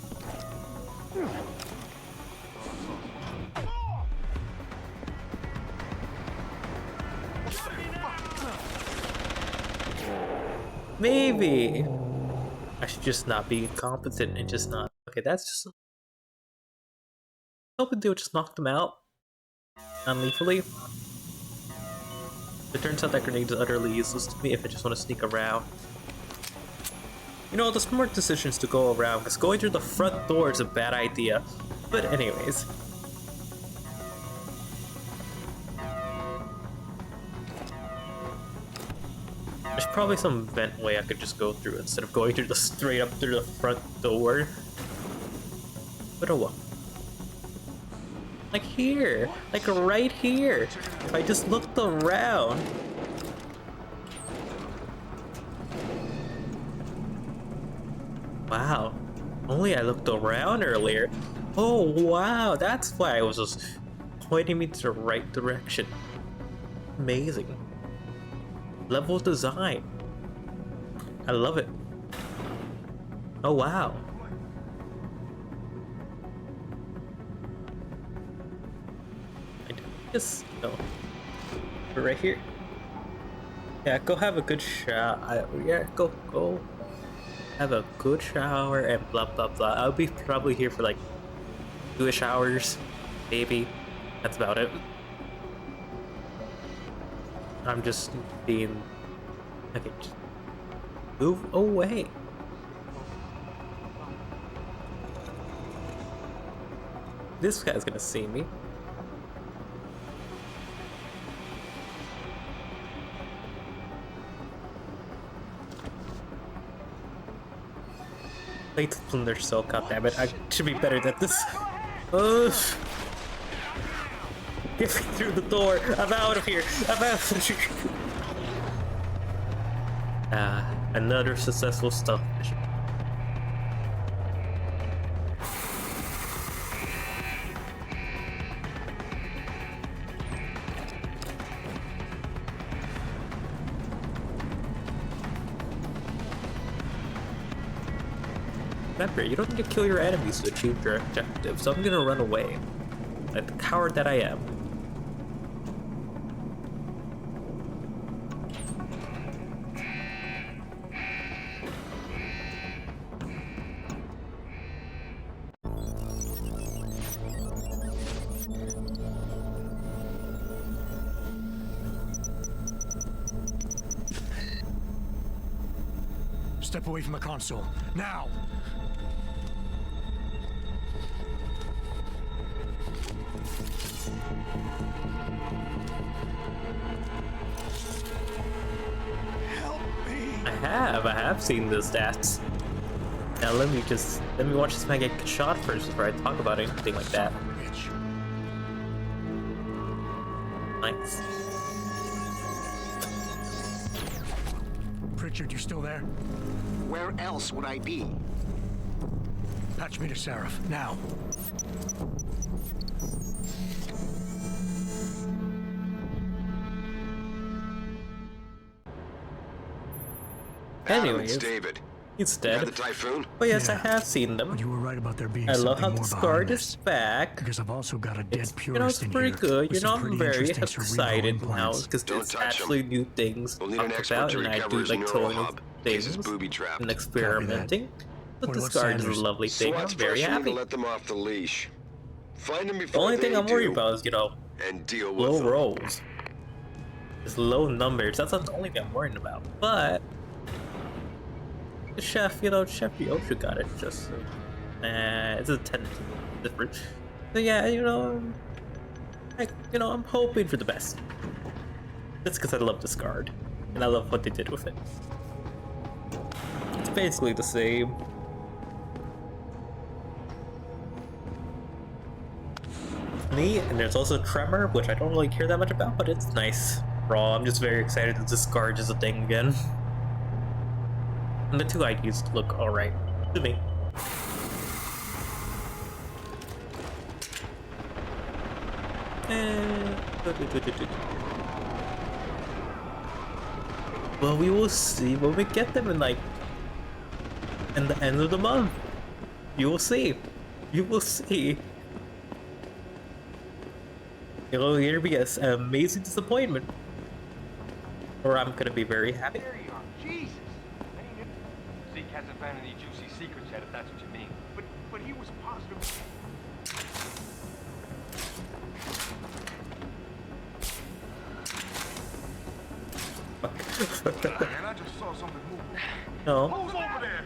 Maybe I should just not be incompetent and just not. Okay, that's just. Hoping they'll just knock them out non-lethally. It turns out that grenade is utterly useless to me if I just want to sneak around. You know, the smart decision is to go around, because going through the front door is a bad idea. But anyways. There's probably some vent way I could just go through instead of going through the straight up through the front door. But oh well. Like here, like right here. If I just looked around. Wow, only I looked around earlier. Oh wow, that's why it was just pointing me to the right direction. Amazing. Level design. I love it. Oh wow. Just no. We're right here. Yeah, go have a good shower. Yeah, go have a good shower and blah blah blah. I'll be probably here for like 2-ish hours, maybe. That's about it. I'm just being okay. Just move away. This guy's gonna see me. Plate Splinter Cell, goddammit. I should be better at this. Ugh. Get me through the door. I'm out of here. I'm out of here. Another successful stealth mission. Remember, you don't need to kill your enemies to achieve your objective, so I'm gonna run away. Like the coward that I am. Step away from the console. Now! I have seen the stats. Now let me watch this man get shot first before I talk about anything like that. Nice. Pritchard, you still there? Where else would I be? Patch me to Sarif, now. Anyway, it's David. He's You dead. had the Typhoon? But yes, I have seen them. You were right about there being I love something how more the behind Scar this. is back. Because I've also got a dead You know, it's purist in pretty here good. with You know, some I'm pretty very interesting cerebral excited now implants. because Don't there's touch actually new things We'll to need an talk expert about, to and I recover do his like neural throwing hub. things His booby trapped. and experimenting. But What the about Scar is a Sanders? lovely thing. I'm SWAT's very pressuring happy. to let them off the leash. Find them The before only they thing I'm worried do, about is, you know, and deal with low them. rolls. Just low numbers. That's not the only thing I'm worried about. But the Chef, you know, Chef Yosha got it. Just it's a 10 difference. So yeah, you know, I'm hoping for the best. That's because I love this card, and I love what they did with it. It's basically the same. Me, and there's also Tremor, which I don't really care that much about, but it's nice. Raw, I'm just very excited that this card is a thing again. And the two IDs look alright to me. Well, we will see when we get them in the end of the month. You will see. You will see. It'll either be an amazing disappointment, or I'm gonna be very happy. There you are. Jesus. Zeke hasn't found any juicy secrets yet, if that's what you mean. But he was positive. Man, I just saw something move. No. Who's over there?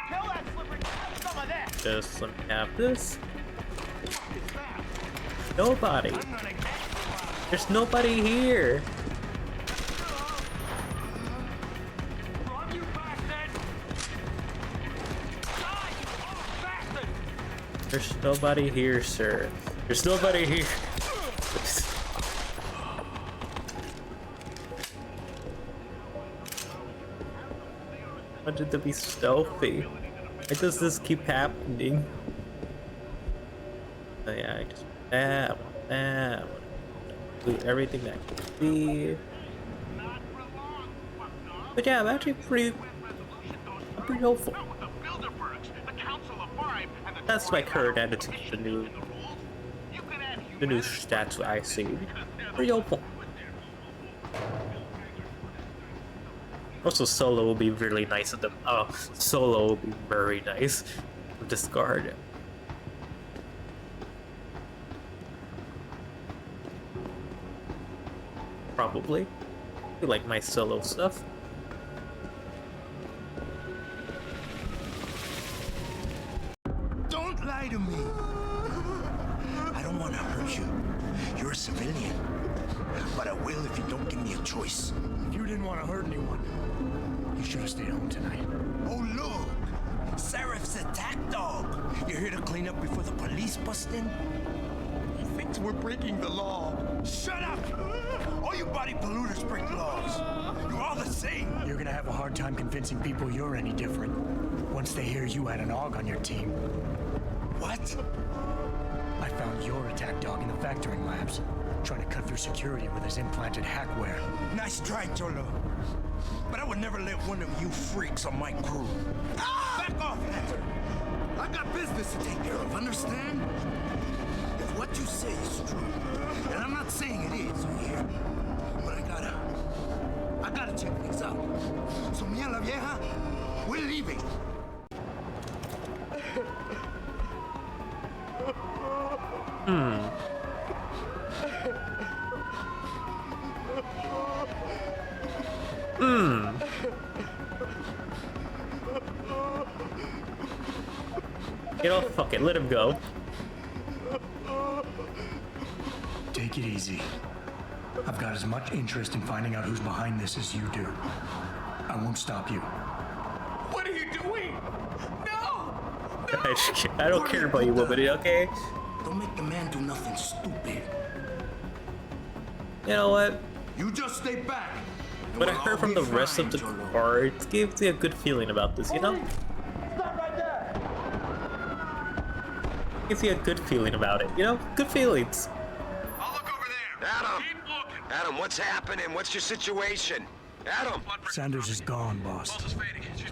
Kill that slippery. Some of that. Just let me have this. Nobody. There's nobody here. There's nobody here, sir. There's nobody here. I wanted to be stealthy. Why does this keep happening? Oh yeah, I just do everything that I can see. But yeah, I'm actually pretty hopeful. That's my current attitude to the new stats I see. Pretty hopeful. Also, Solo will be really nice of them. Oh, Solo will be very nice. Discard. Probably. You like my Solo stuff. Don't lie to me. I don't want to hurt you. You're a civilian. But I will if you don't give me a choice. If you didn't want to hurt anyone, you should have stayed home tonight. Oh, look! Serif's attack dog! You're here to clean up before the police bust in? He thinks we're breaking the law. Shut up! All you body polluters break laws. You're all the same. You're gonna have a hard time convincing people you're any different once they hear you had an AUG on your team. What? I found your attack dog in the factoring labs. trying to cut through security with his implanted hackware. Nice try, Cholo. But I would never let one of you freaks on my crew. Back off, Hunter. I got business to take care of, understand? If what you say is true, and I'm not saying it is here, but I gotta check things out. So me and La Vieja, we're leaving. You know, fuck it, let him go. Take it easy. I've got as much interest in finding out who's behind this as you do. I won't stop you. What are you doing? No! I don't care about you, woman, okay? Don't make the man do nothing stupid. You know what? You just stay back. What I heard from the rest of the car, it gives me a good feeling about this, you know? Stop right there! Gives me a good feeling about it, you know? Good feelings. Adam, what's happening? What's your situation? Adam! Sanders is gone, boss.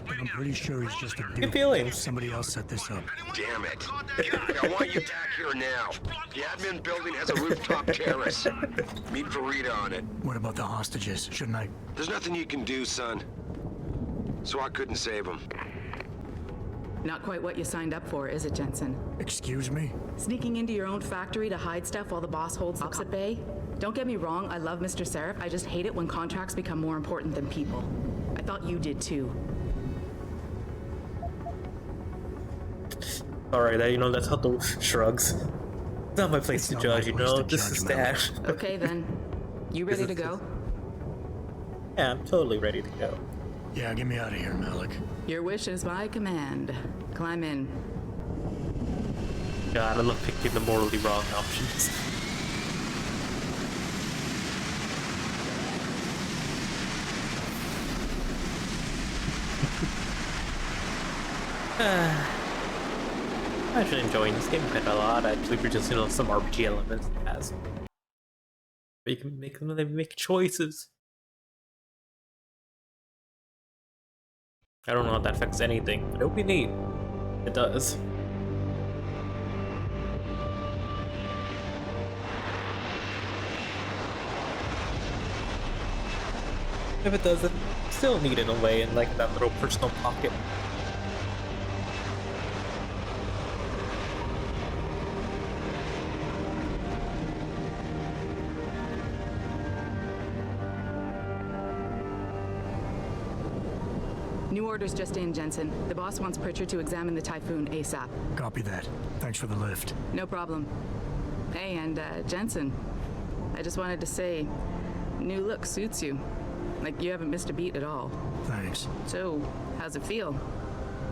But I'm pretty sure he's just a dude. Good feelings. Somebody else set this up. Damn it. I want you back here now. The admin building has a rooftop terrace. Meet Verita on it. What about the hostages? Shouldn't I? There's nothing you can do, son. So I couldn't save them. Not quite what you signed up for, is it, Jensen? Excuse me? Sneaking into your own factory to hide stuff while the boss holds the cops at bay? Don't get me wrong, I love Mr. Seraph. I just hate it when contracts become more important than people. I thought you did too. Alright, you know, that's how the shrugs. It's not my place to judge, you know? This is Dash. Okay then. You ready to go? Yeah, I'm totally ready to go. Yeah, get me out of here, Malik. Your wish is my command. Climb in. God, I love picking the morally wrong options. I'm actually enjoying this game quite a lot. Actually, we're just, you know, some RPG elements it has. Where you can make choices. I don't know how that affects anything, but it would be neat. It does. If it doesn't, still neat in a way, in like that little personal pocket. New orders just in, Jensen. The boss wants Pritchard to examine the Typhoon ASAP. Copy that. Thanks for the lift. No problem. Hey, and Jensen, I just wanted to say, new look suits you. Like, you haven't missed a beat at all. Thanks. So, how's it feel?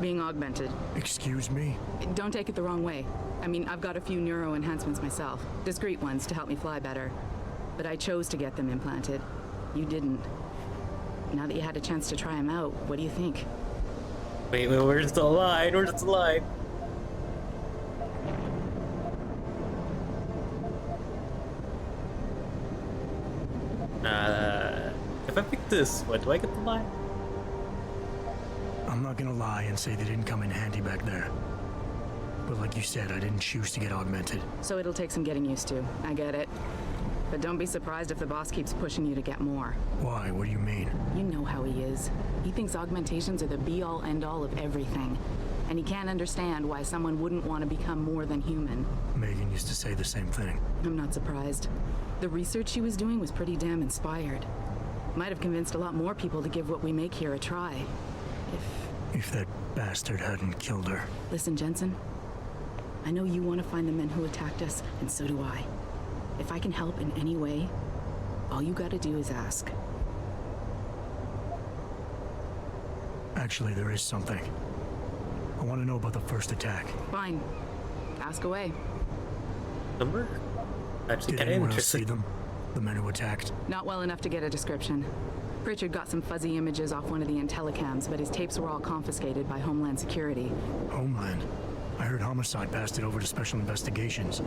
Being augmented? Excuse me? Don't take it the wrong way. I mean, I've got a few neuro enhancements myself. Discreet ones to help me fly better. But I chose to get them implanted. You didn't. Now that you had a chance to try them out, what do you think? Wait, where's the line? Where's the line? If I pick this, what do I get the line? I'm not gonna lie and say they didn't come in handy back there. But like you said, I didn't choose to get augmented. So it'll take some getting used to. I get it. But don't be surprised if the boss keeps pushing you to get more. Why? What do you mean? You know how he is. He thinks augmentations are the be-all, end-all of everything. And he can't understand why someone wouldn't want to become more than human. Megan used to say the same thing. I'm not surprised. The research she was doing was pretty damn inspired. Might have convinced a lot more people to give what we make here a try. If that bastard hadn't killed her. Listen, Jensen. I know you want to find the men who attacked us, and so do I. If I can help in any way, all you gotta do is ask. Actually, there is something. I want to know about the first attack. Fine. Ask away. Number? Actually, Did anyone else see them? The men who attacked? Not well enough to get a description. Pritchard got some fuzzy images off one of the Intellicams, but his tapes were all confiscated by Homeland Security. Homeland? I heard Homicide passed it over to Special Investigations.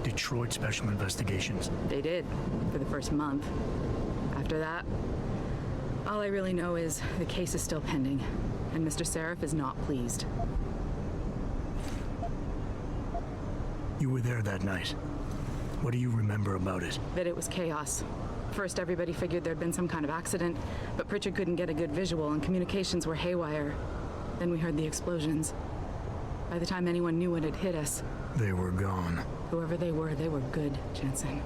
Detroit Special Investigations. They did, for the first month. After that, all I really know is the case is still pending, and Mr. Sarif is not pleased. You were there that night. What do you remember about it? That it was chaos. First, everybody figured there'd been some kind of accident, but Pritchard couldn't get a good visual and communications were haywire. Then we heard the explosions. By the time anyone knew what had hit us, they were gone. Whoever they were good, Jensen.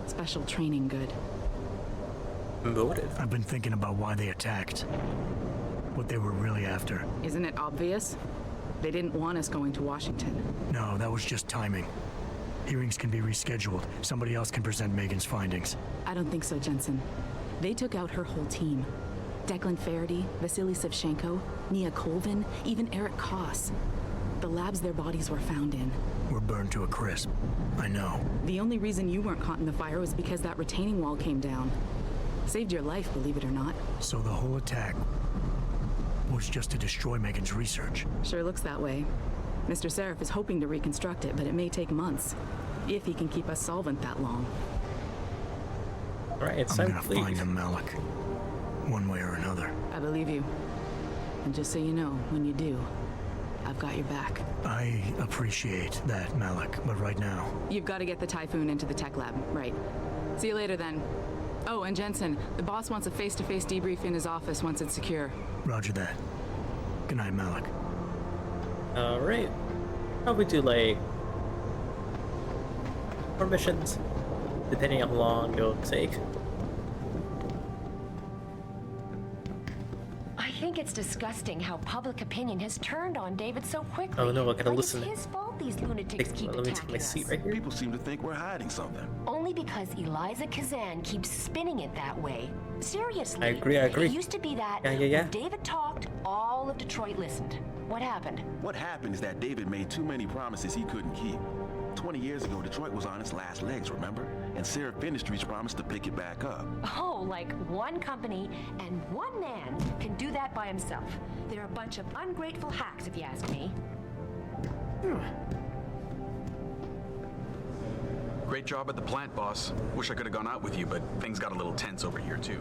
Special training good. Motive? I've been thinking about why they attacked. What they were really after. Isn't it obvious? They didn't want us going to Washington. No, that was just timing. Hearings can be rescheduled. Somebody else can present Megan's findings. I don't think so, Jensen. They took out her whole team. Declan Faraday, Vasily Savchenko, Nia Colvin, even Eric Koss. The labs their bodies were found in were burned to a crisp. I know. The only reason you weren't caught in the fire was because that retaining wall came down. Saved your life, believe it or not. So the whole attack was just to destroy Megan's research? Sure looks that way. Mr. Sarif is hoping to reconstruct it, but it may take months. If he can keep us solvent that long. Alright, it's I'm time gonna find him, Malik. One way or another. I believe you. And just so you know, when you do, I've got your back. I appreciate that, Malik, but right now... You've got to get the Typhoon into the tech lab, right. See you later then. Oh, and Jensen, the boss wants a face-to-face debrief in his office once it's secure. Roger that. Good night, Malik. Alright. Probably do like 4 missions, depending on how long it'll take. I think it's disgusting how public opinion has turned on David so quickly. Oh no, I gotta listen. It's his fault these lunatics keep Let me take attacking my us. seat right here. People seem to think we're hiding something. Only because Eliza Kazan keeps spinning it that way. Seriously. I agree. It used to be that Yeah. when David talked, all of Detroit listened. What happened? What happened is that David made too many promises he couldn't keep. 20 years ago, Detroit was on its last legs, remember? And Serif Industries promised to pick it back up. Oh, like one company and one man can do that by himself. They're a bunch of ungrateful hacks, if you ask me. Great job at the plant, boss. Wish I could have gone out with you, but things got a little tense over here, too.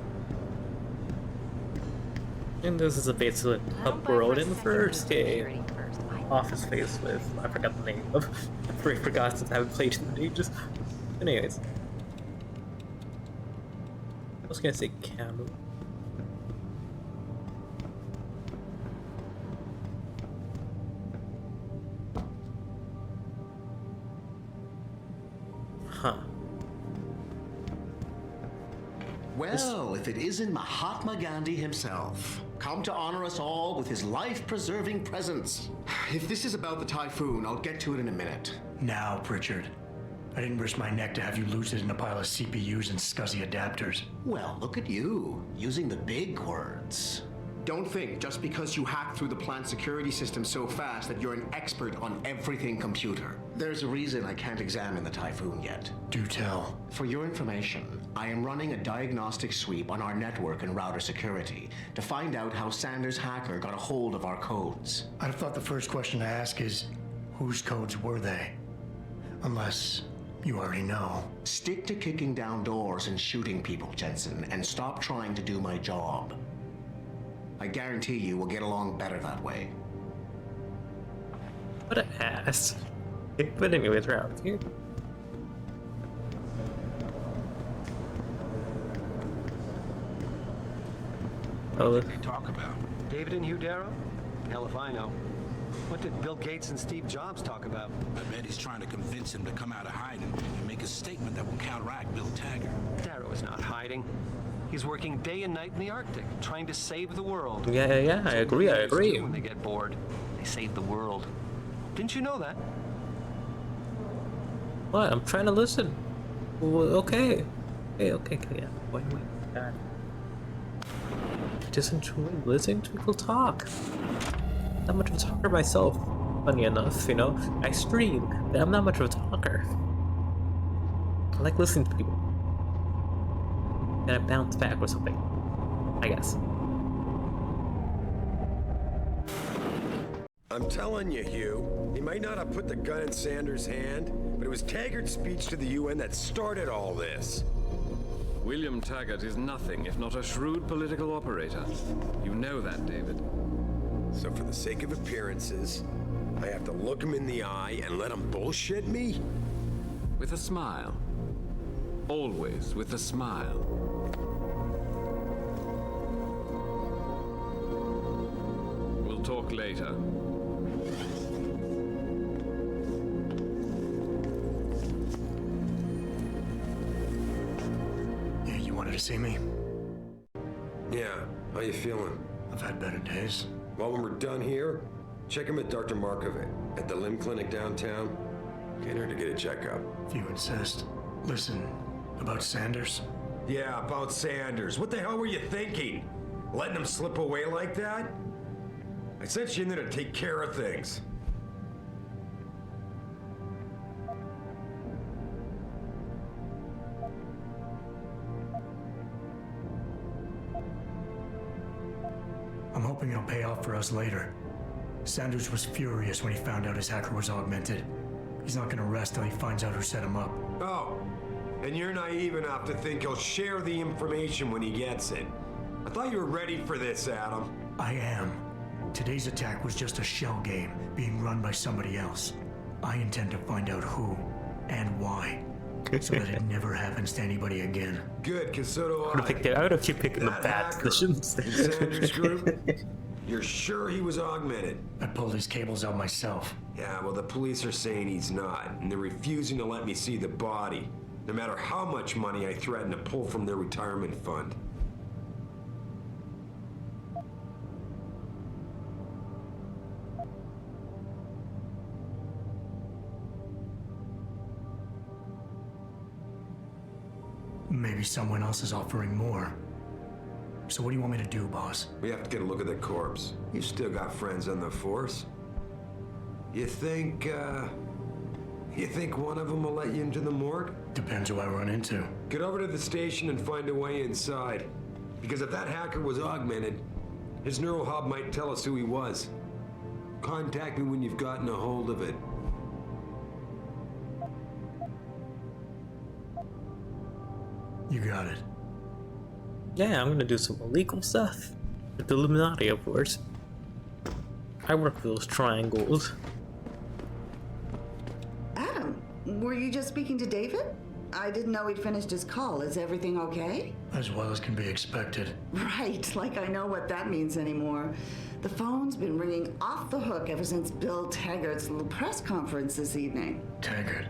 And this is a basically a Broden first game. Office Space with, I forgot the name of, I forgot since I haven't played in ages. But anyways. I was gonna say Camu. Huh. Well, if it isn't Mahatma Gandhi himself, come to honor us all with his life-preserving presence. If this is about the Typhoon, I'll get to it in a minute. Now, Pritchard. I didn't risk my neck to have you lose it in a pile of CPUs and SCSI adapters. Well, look at you, using the big words. Don't think just because you hacked through the plant security system so fast that you're an expert on everything computer. There's a reason I can't examine the Typhoon yet. Do tell. For your information, I am running a diagnostic sweep on our network and router security to find out how Sanders' hacker got a hold of our codes. I'd have thought the first question to ask is, whose codes were they? Unless you already know. Stick to kicking down doors and shooting people, Jensen, and stop trying to do my job. I guarantee you we'll get along better that way. What an ass. But anyways, we're out here. What did they talk about? David and Hugh Darrow? Hell if I know. What did Bill Gates and Steve Jobs talk about? I bet he's trying to convince him to come out of hiding and make a statement that will counteract Bill Taggart. Darrow is not hiding. He's working day and night in the Arctic, trying to save the world. Yeah, I agree. When they get bored, they save the world. Didn't you know that? What? I'm trying to listen. Well, okay, yeah. Wait. God. I just enjoy listening to people talk. Not much of a talker myself, funny enough, you know. I stream, but I'm not much of a talker. I like listening to people. And I bounce back or something, I guess. I'm telling you, Hugh, he might not have put the gun in Sanders' hand, but it was Taggart's speech to the UN that started all this. William Taggart is nothing if not a shrewd political operator. You know that, David. So for the sake of appearances, I have to look him in the eye and let him bullshit me? With a smile. Always with a smile. We'll talk later. Yeah, you wanted to see me? Yeah, how you feeling? I've had better days. Well, when we're done here, check him at Dr. Markovic at the limb clinic downtown. Can't hurt to get a checkup. If you insist. Listen, about Sanders? Yeah, about Sanders. What the hell were you thinking? Letting him slip away like that? I sent you in there to take care of things. I'm hoping it'll pay off for us later. Sanders was furious when he found out his hacker was augmented. He's not gonna rest till he finds out who set him up. Oh, and you're naive enough to think he'll share the information when he gets it. I thought you were ready for this, Adam. I am. Today's attack was just a shell game being run by somebody else. I intend to find out who and why, so that it never happens to anybody again. Good, because so do I. I would have kept picking the bad positions. In Sanders' group, you're sure he was augmented? I pulled his cables out myself. Yeah, well, the police are saying he's not, and they're refusing to let me see the body, no matter how much money I threaten to pull from their retirement fund. Maybe someone else is offering more. So what do you want me to do, boss? We have to get a look at the corpse. You've still got friends on the force. You think one of them will let you into the morgue? Depends who I run into. Get over to the station and find a way inside. Because if that hacker was augmented, his neural hub might tell us who he was. Contact me when you've gotten a hold of it. You got it. Yeah, I'm gonna do some illegal stuff. With the Illuminati, of course. I work with those triangles. Adam, were you just speaking to David? I didn't know he'd finished his call. Is everything okay? As well as can be expected. Right, like I know what that means anymore. The phone's been ringing off the hook ever since Bill Taggart's little press conference this evening. Taggart.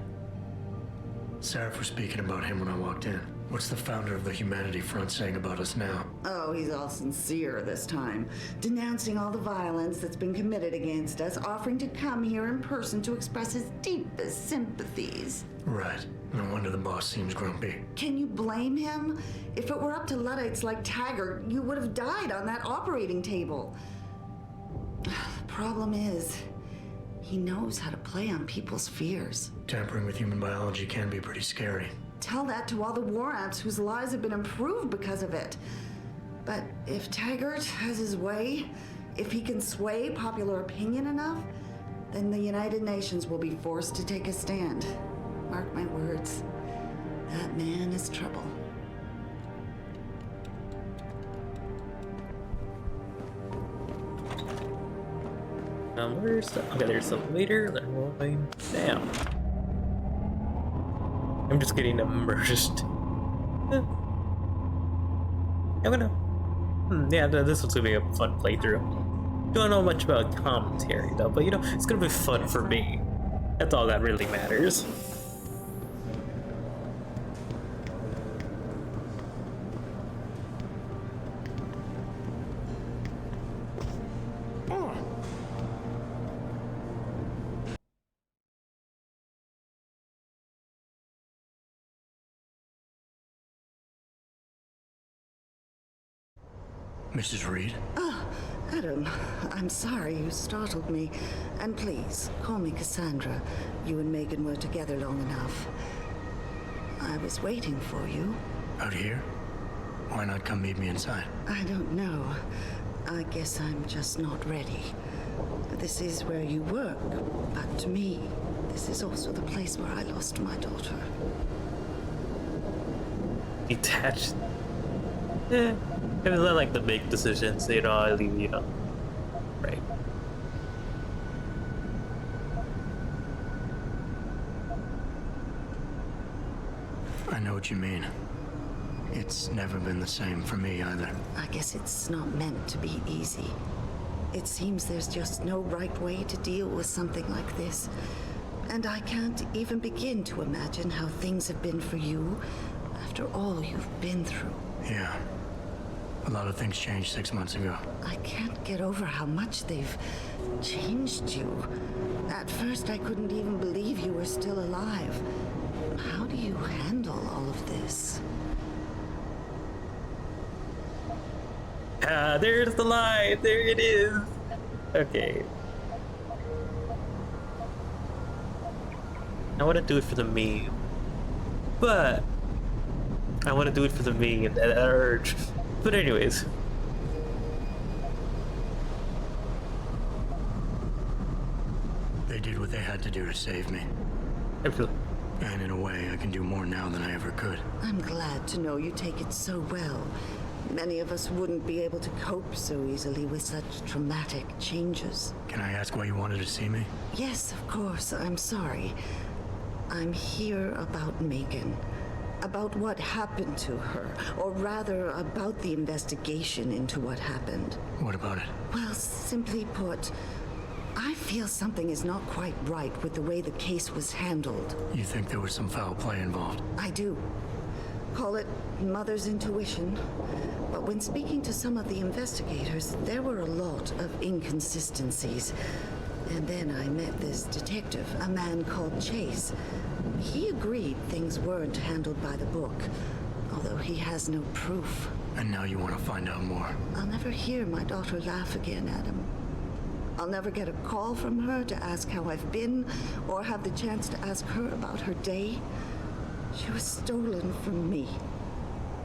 Sarah was speaking about him when I walked in. What's the founder of the Humanity Front saying about us now? Oh, he's all sincere this time, denouncing all the violence that's been committed against us, offering to come here in person to express his deepest sympathies. Right. No wonder the boss seems grumpy. Can you blame him? If it were up to Luddites like Taggart, you would have died on that operating table. The problem is, he knows how to play on people's fears. Tampering with human biology can be pretty scary. Tell that to all the war amps whose lives have been improved because of it. But if Taggart has his way, if he can sway popular opinion enough, then the United Nations will be forced to take a stand. Mark my words, that man is trouble. Where's the... Okay, there's the leader. They're rolling down. I'm just getting immersed. I don't know. Yeah, this was gonna be a fun playthrough. Don't know much about commentary though, but you know, it's gonna be fun for me. That's all that really matters. Mrs. Reed? Oh, Adam, I'm sorry you startled me. And please, call me Cassandra. You and Megan were together long enough. I was waiting for you. Out here? Why not come meet me inside? I don't know. I guess I'm just not ready. This is where you work, but to me, this is also the place where I lost my daughter. Detached. Yeah. I mean, I like to make decisions, you know, I leave, you know. Right. I know what you mean. It's never been the same for me either. I guess it's not meant to be easy. It seems there's just no right way to deal with something like this. And I can't even begin to imagine how things have been for you after all you've been through. Yeah. A lot of things changed 6 months ago. I can't get over how much they've changed you. At first, I couldn't even believe you were still alive. How do you handle all of this? Ah, there's the line. There it is. Okay. I want to do it for the meme, but I want to do it for the meme, that urge. But anyways. They did what they had to do to save me. And in a way, I can do more now than I ever could. I'm glad to know you take it so well. Many of us wouldn't be able to cope so easily with such traumatic changes. Can I ask why you wanted to see me? Yes, of course. I'm sorry. I'm here about Megan. About what happened to her. Or rather, about the investigation into what happened. What about it? Well, simply put, I feel something is not quite right with the way the case was handled. You think there was some foul play involved? I do. Call it mother's intuition. But when speaking to some of the investigators, there were a lot of inconsistencies. And then I met this detective, a man called Chase. He agreed things weren't handled by the book, although he has no proof. And now you want to find out more? I'll never hear my daughter laugh again, Adam. I'll never get a call from her to ask how I've been, or have the chance to ask her about her day. She was stolen from me.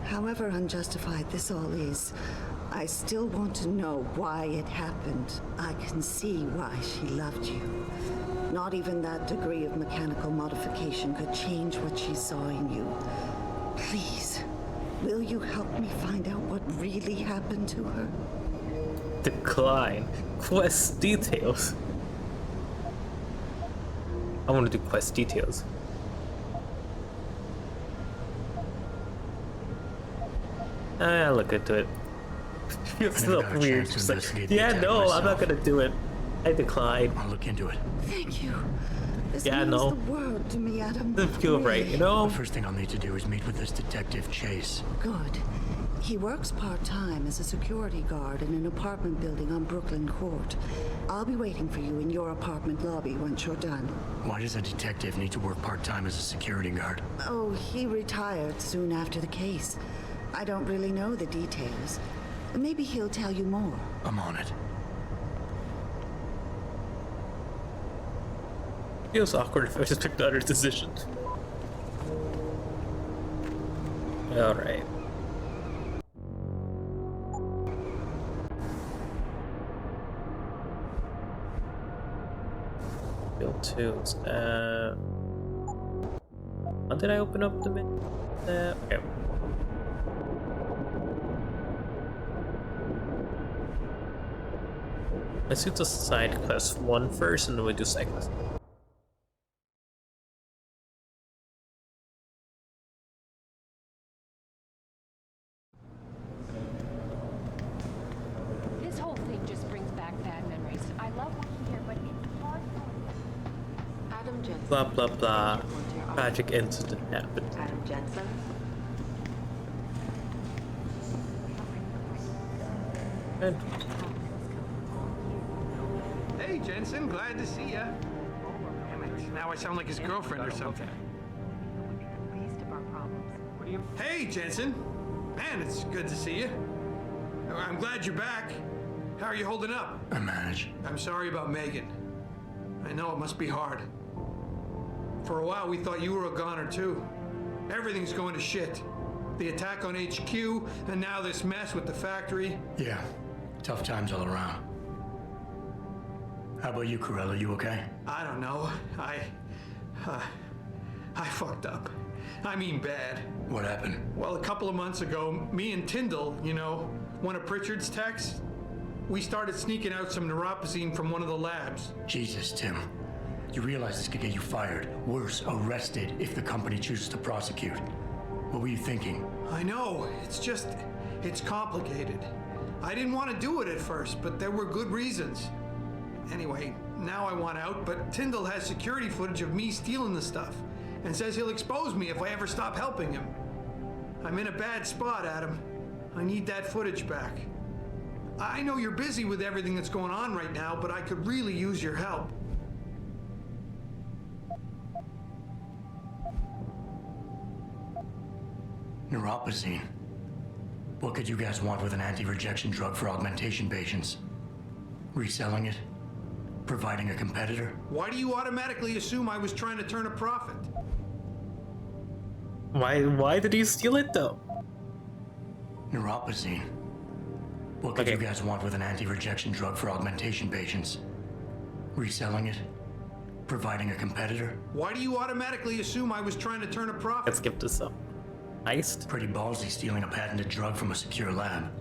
However unjustified this all is, I still want to know why it happened. I can see why she loved you. Not even that degree of mechanical modification could change what she saw in you. Please, will you help me find out what really happened to her? Decline. Quest details. I want to do quest details. I'll look into it. Feels so weird. Just like, yeah, no, I'm not gonna do it. I decline. I'll look into it. Thank you. This Yeah, means no. the world to me, Adam. Doesn't feel right, you know? The first thing I'll need to do is meet with this detective, Chase. Good. He works part-time as a security guard in an apartment building on Brooklyn Court. I'll be waiting for you in your apartment lobby once you're done. Why does a detective need to work part-time as a security guard? Oh, he retired soon after the case. I don't really know the details. Maybe he'll tell you more. I'm on it. Feels awkward if I just picked another decision. Alright. Build tools. How did I open up the menu? Okay. Let's do the side quest one first, and then we do side quest. This whole thing just brings back bad memories. I love working here, but it's hard. Adam Jensen. Blah blah blah. Tragic incident happened. Adam Jensen. And Hey, Jensen, glad to see ya. Damn it, now I sound like his girlfriend or something. Hey, Jensen. Man, it's good to see you. I'm glad you're back. How are you holding up? I manage. I'm sorry about Megan. I know it must be hard. For a while, we thought you were a goner, too. Everything's going to shit. The attack on HQ, and now this mess with the factory. Yeah, tough times all around. How about you, Corella? You okay? I don't know. I fucked up. I mean bad. What happened? Well, a couple of months ago, me and Tyndall, you know, one of Pritchard's techs, we started sneaking out some neuropozyne from one of the labs. Jesus, Tim. You realize this could get you fired. Worse, arrested if the company chooses to prosecute. What were you thinking? I know. It's complicated. I didn't want to do it at first, but there were good reasons. Anyway, now I want out, but Tyndall has security footage of me stealing the stuff and says he'll expose me if I ever stop helping him. I'm in a bad spot, Adam. I need that footage back. I know you're busy with everything that's going on right now, but I could really use your help. Neuropozyne. What could you guys want with an anti-rejection drug for augmentation patients? Reselling it? Providing a competitor? Why do you automatically assume I was trying to turn a profit? Why did he steal it though? Neuropozyne. What could you guys want with an anti-rejection drug for augmentation patients? Reselling it? Providing a competitor? Why do you automatically assume I was trying to turn a profit? Let's give this up. Heist? Pretty ballsy stealing a patented drug from a secure lab.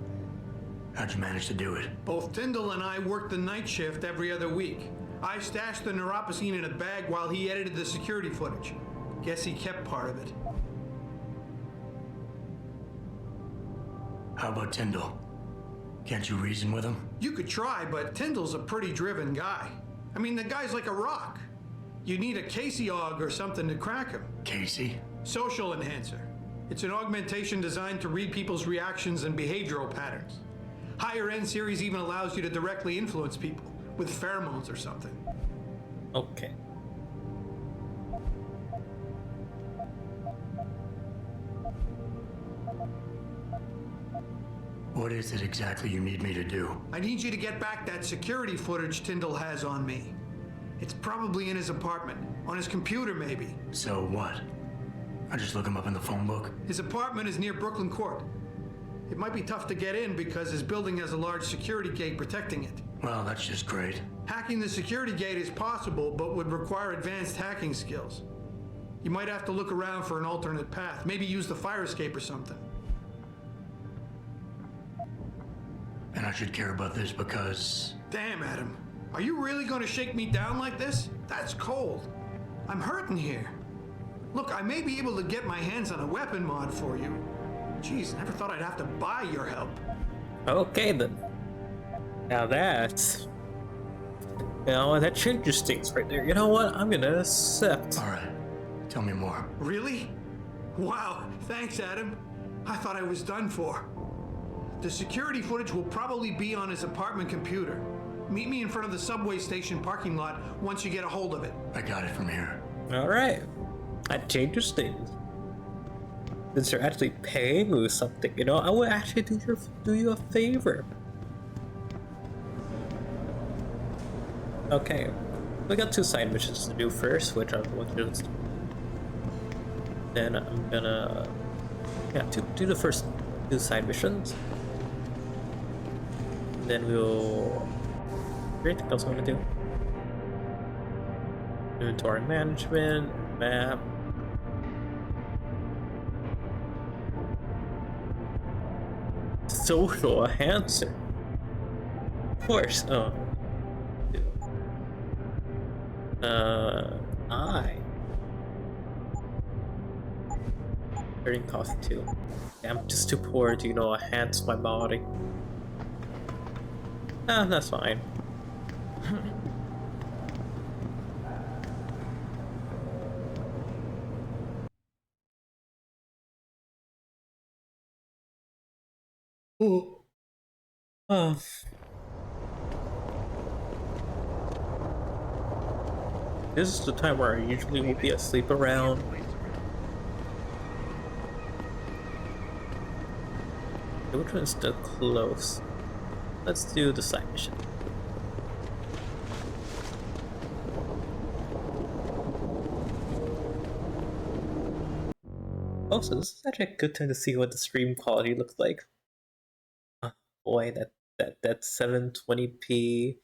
How'd you manage to do it? Both Tyndall and I worked the night shift every other week. I stashed the neuropozyne in a bag while he edited the security footage. Guess he kept part of it. How about Tyndall? Can't you reason with him? You could try, but Tyndall's a pretty driven guy. I mean, the guy's like a rock. You need a Casey aug or something to crack him. Casey? Social enhancer. It's an augmentation designed to read people's reactions and behavioral patterns. Higher end series even allows you to directly influence people with pheromones or something. Okay. What is it exactly you need me to do? I need you to get back that security footage Tyndall has on me. It's probably in his apartment, on his computer maybe. So what? I just look him up in the phone book? His apartment is near Brooklyn Court. It might be tough to get in because his building has a large security gate protecting it. Well, that's just great. Hacking the security gate is possible, but would require advanced hacking skills. You might have to look around for an alternate path, maybe use the fire escape or something. And I should care about this because... Damn, Adam. Are you really going to shake me down like this? That's cold. I'm hurting here. Look, I may be able to get my hands on a weapon mod for you. Jeez, never thought I'd have to buy your help. Okay then. Now that's... You know, that changes things right there. You know what? I'm gonna accept. Alright. Tell me more. Really? Wow, thanks, Adam. I thought I was done for. The security footage will probably be on his apartment computer. Meet me in front of the subway station parking lot once you get a hold of it. I got it from here. Alright. That changes things. Since you're actually paying me something, you know, I would actually do you a favor. Okay. We got 2 side missions to do first, which I'm going to do. Then I'm gonna... Yeah, do the first 2 side missions. Then we'll... Anything else I want to do? Inventory management, map. Social enhancer. Of course. Oh. Earning cost 2. Yeah, I'm just too poor to, you know, enhance my body. Ah, that's fine. Ooh. Oh. This is the time where I usually will be asleep around. Which one's still close? Let's do the side mission. Also, this is actually a good time to see what the stream quality looks like. Oh boy, that 720p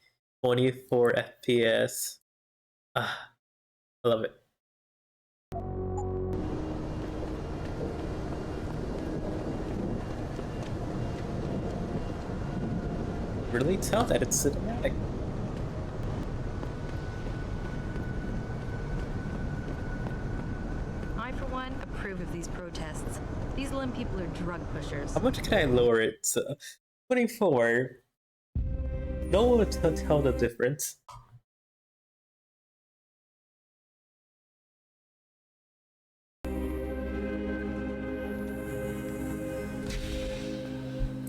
24 FPS. Ah, I love it. Really tell that it's cinematic. I, for one, approve of these protests. These Lim people are drug pushers. How much can I lower it to? 24. No one would tell the difference.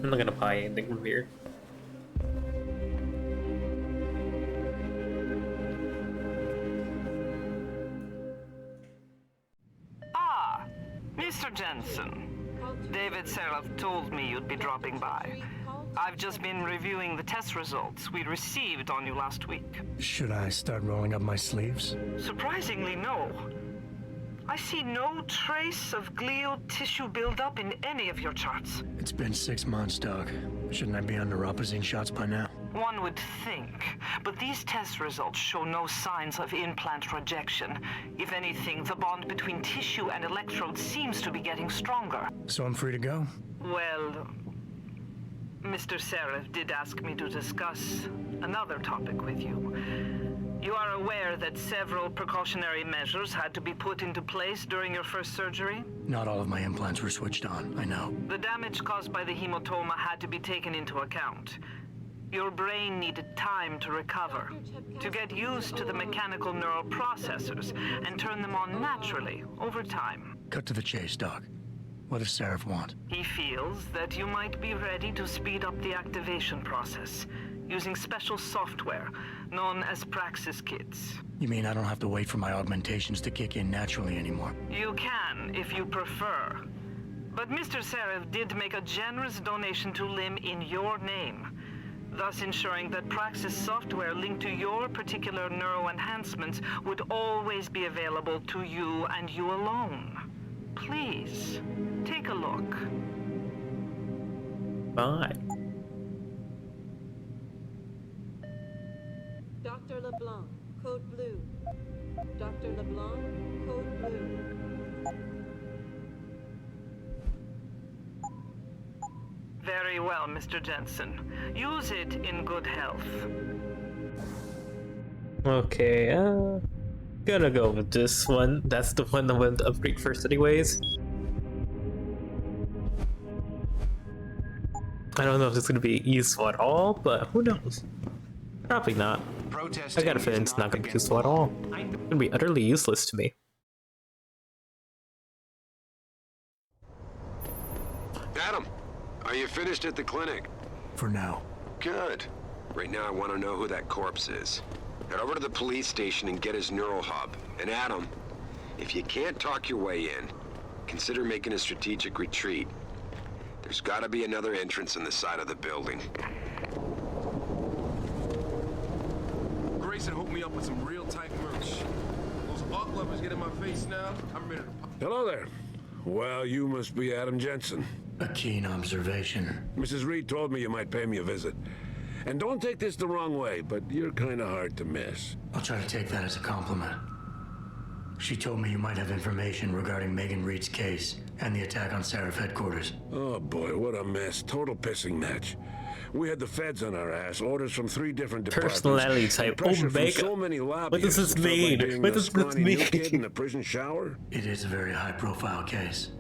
I'm not gonna buy anything from here. Ah, Mr. Jensen. David Seraph told me you'd be dropping by. I've just been reviewing the test results we received on you last week. Should I start rolling up my sleeves? Surprisingly, no. I see no trace of glial tissue buildup in any of your charts. It's been 6 months, Doc. Shouldn't I be on neuropozyne shots by now? One would think, but these test results show no signs of implant rejection. If anything, the bond between tissue and electrodes seems to be getting stronger. So I'm free to go? Well, Mr. Seraph did ask me to discuss another topic with you. You are aware that several precautionary measures had to be put into place during your first surgery? Not all of my implants were switched on, I know. The damage caused by the hematoma had to be taken into account. Your brain needed time to recover, to get used to the mechanical neural processors and turn them on naturally over time. Cut to the chase, Doc. What does Seraph want? He feels that you might be ready to speed up the activation process using special software known as Praxis Kits. You mean I don't have to wait for my augmentations to kick in naturally anymore? You can, if you prefer. But Mr. Seraph did make a generous donation to Lim in your name, thus ensuring that Praxis software linked to your particular neuroenhancements would always be available to you and you alone. Please, take a look. Bye. Dr. LeBlanc, code blue. Dr. LeBlanc, code blue. Very well, Mr. Jensen. Use it in good health. Okay, gonna go with this one. That's the one I went to upgrade first anyways. I don't know if it's gonna be useful at all, but who knows? Probably not. I got a feeling it's not gonna be useful at all. It's gonna be utterly useless to me. Adam, are you finished at the clinic? For now. Good. Right now I want to know who that corpse is. Head over to the police station and get his neural hub. And Adam, if you can't talk your way in, consider making a strategic retreat. There's gotta be another entrance on the side of the building. Grayson hooked me up with some real tight merch. Those arc lovers get in my face now, I'm ready to pop. Hello there. Well, you must be Adam Jensen. A keen observation. Mrs. Reed told me you might pay me a visit. And don't take this the wrong way, but you're kind of hard to miss. I'll try to take that as a compliment. She told me you might have information regarding Megan Reed's case and the attack on Seraph headquarters. Oh boy, what a mess. Total pissing match. We had the feds on our ass, orders from 3 different departments. Personality type. Pressure from Omega. so many What does this lobbyists. It felt like mean? being What a does this scrawny new mean? kid in a prison shower. It is a very high-profile case.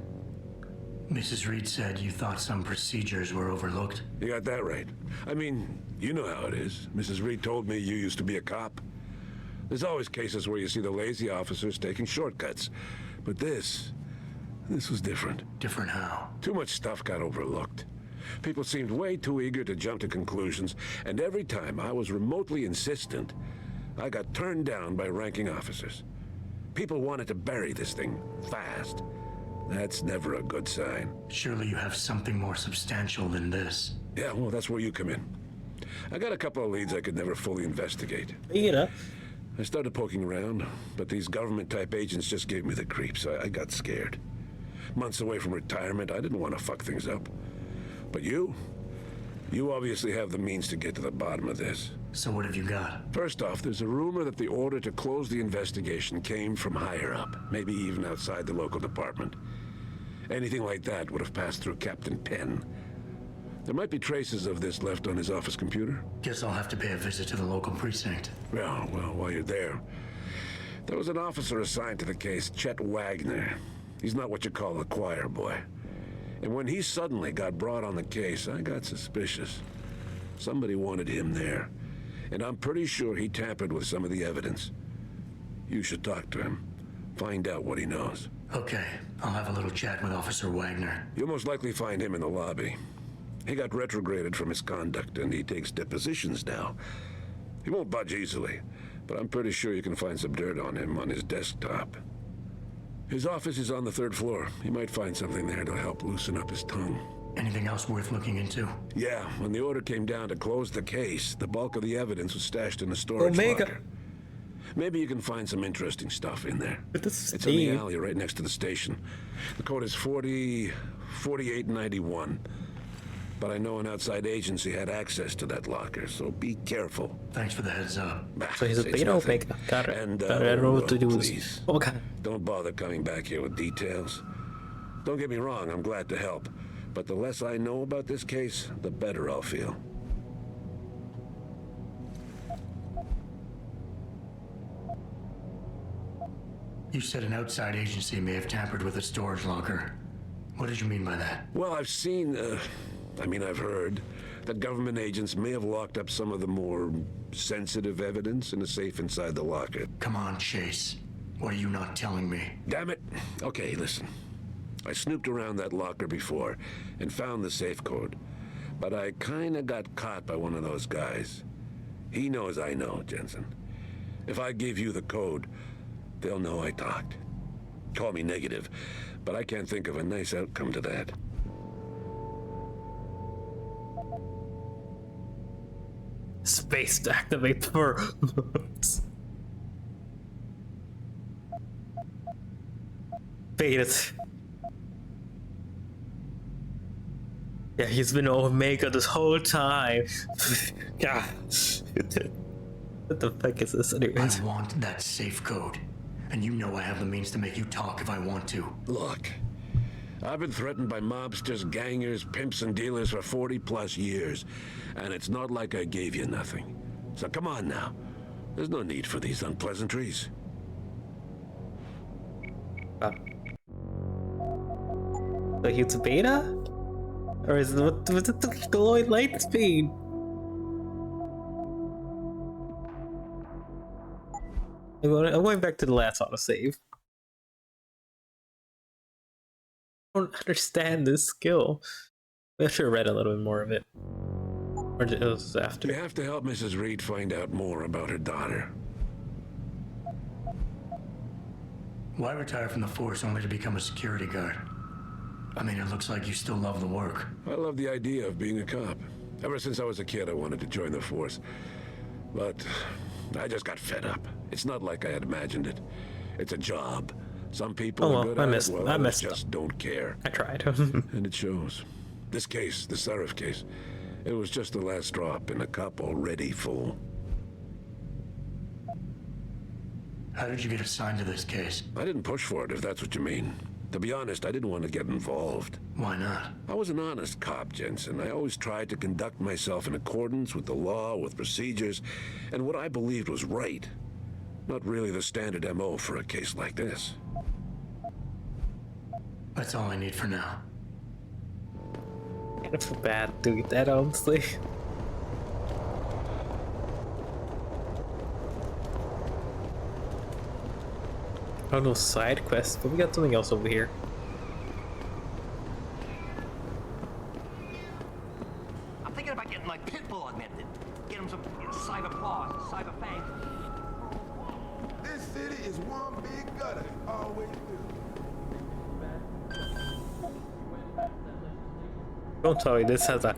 Mrs. Reed said you thought some procedures were overlooked. You got that right. I mean, you know how it is. Mrs. Reed told me you used to be a cop. There's always cases where you see the lazy officers taking shortcuts. But this was different. Different how? Too much stuff got overlooked. People seemed way too eager to jump to conclusions, and every time I was remotely insistent, I got turned down by ranking officers. People wanted to bury this thing fast. That's never a good sign. Surely you have something more substantial than this. Yeah, well, that's where you come in. I got a couple of leads I could never fully investigate. You know. I started poking around, but these government-type agents just gave me the creeps. I got scared. Months away from retirement, I didn't want to fuck things up. But you You obviously have the means to get to the bottom of this. So what have you got? First off, there's a rumor that the order to close the investigation came from higher up, maybe even outside the local department. Anything like that would have passed through Captain Penn. There might be traces of this left on his office computer. Guess I'll have to pay a visit to the local precinct. Well, while you're there, there was an officer assigned to the case, Chet Wagner. He's not what you call a choir boy. And when he suddenly got brought on the case, I got suspicious. Somebody wanted him there. And I'm pretty sure he tampered with some of the evidence. You should talk to him. Find out what he knows. Okay, I'll have a little chat with Officer Wagner. You'll most likely find him in the lobby. He got retrograded from his conduct, and he takes depositions now. He won't budge easily, but I'm pretty sure you can find some dirt on him on his desktop. His office is on the 3rd floor. You might find something there to help loosen up his tongue. Anything else worth looking into? Yeah, when the order came down to close the case, the bulk of the evidence was stashed in the storage locker. Maybe you can find some interesting stuff in there. It's in the alley right next to the station. The code is 4891. But I know an outside agency had access to that locker, so be careful. Thanks for the heads up. So he's a beta Omega. Got it. And, I don't know what to do with please, this. Okay. Don't bother coming back here with details. Don't get me wrong, I'm glad to help. But the less I know about this case, the better I'll feel. You said an outside agency may have tampered with a storage locker. What did you mean by that? Well, I've seen, I've heard that government agents may have locked up some of the more sensitive evidence in a safe inside the locker. Come on, Chase. What are you not telling me? Damn it. Okay, listen. I snooped around that locker before and found the safe code. But I kinda got caught by one of those guys. He knows I know, Jensen. If I give you the code, they'll know I talked. Call me negative, but I can't think of a nice outcome to that. Space to activate the roads. Beta. Yeah, he's been Omega this whole time. God. What the fuck is this anyways? I want that safe code. And you know I have the means to make you talk if I want to. Look, I've been threatened by mobsters, gangers, pimps, and dealers for 40+ years. And it's not like I gave you nothing. So come on now. There's no need for these unpleasantries. So he's a beta? Or is it what was it the glowing light speed? I'm going back to the last autosave. I don't understand this skill. I should have read a little bit more of it. Or it was after. You have to help Mrs. Reed find out more about her daughter. Why retire from the force only to become a security guard? I mean, it looks like you still love the work. I love the idea of being a cop. Ever since I was a kid, I wanted to join the force. But I just got fed up. It's not like I had imagined it. It's a job. Some people are good at it, while others just don't care. I tried. And it shows. This case, the Sarif case, it was just the last drop in a cup already full. How did you get assigned to this case? I didn't push for it, if that's what you mean. To be honest, I didn't want to get involved. Why not? I was an honest cop, Jensen. I always tried to conduct myself in accordance with the law, with procedures, and what I believed was right. Not really the standard MO for a case like this. That's all I need for now. I feel bad doing that, honestly. Oh no, side quests, but we got something else over here. I'm thinking about getting my pit bull augmented. Get him some cyber claws, cyber fangs. This city is one big gutter. Always do. Don't tell me this has a...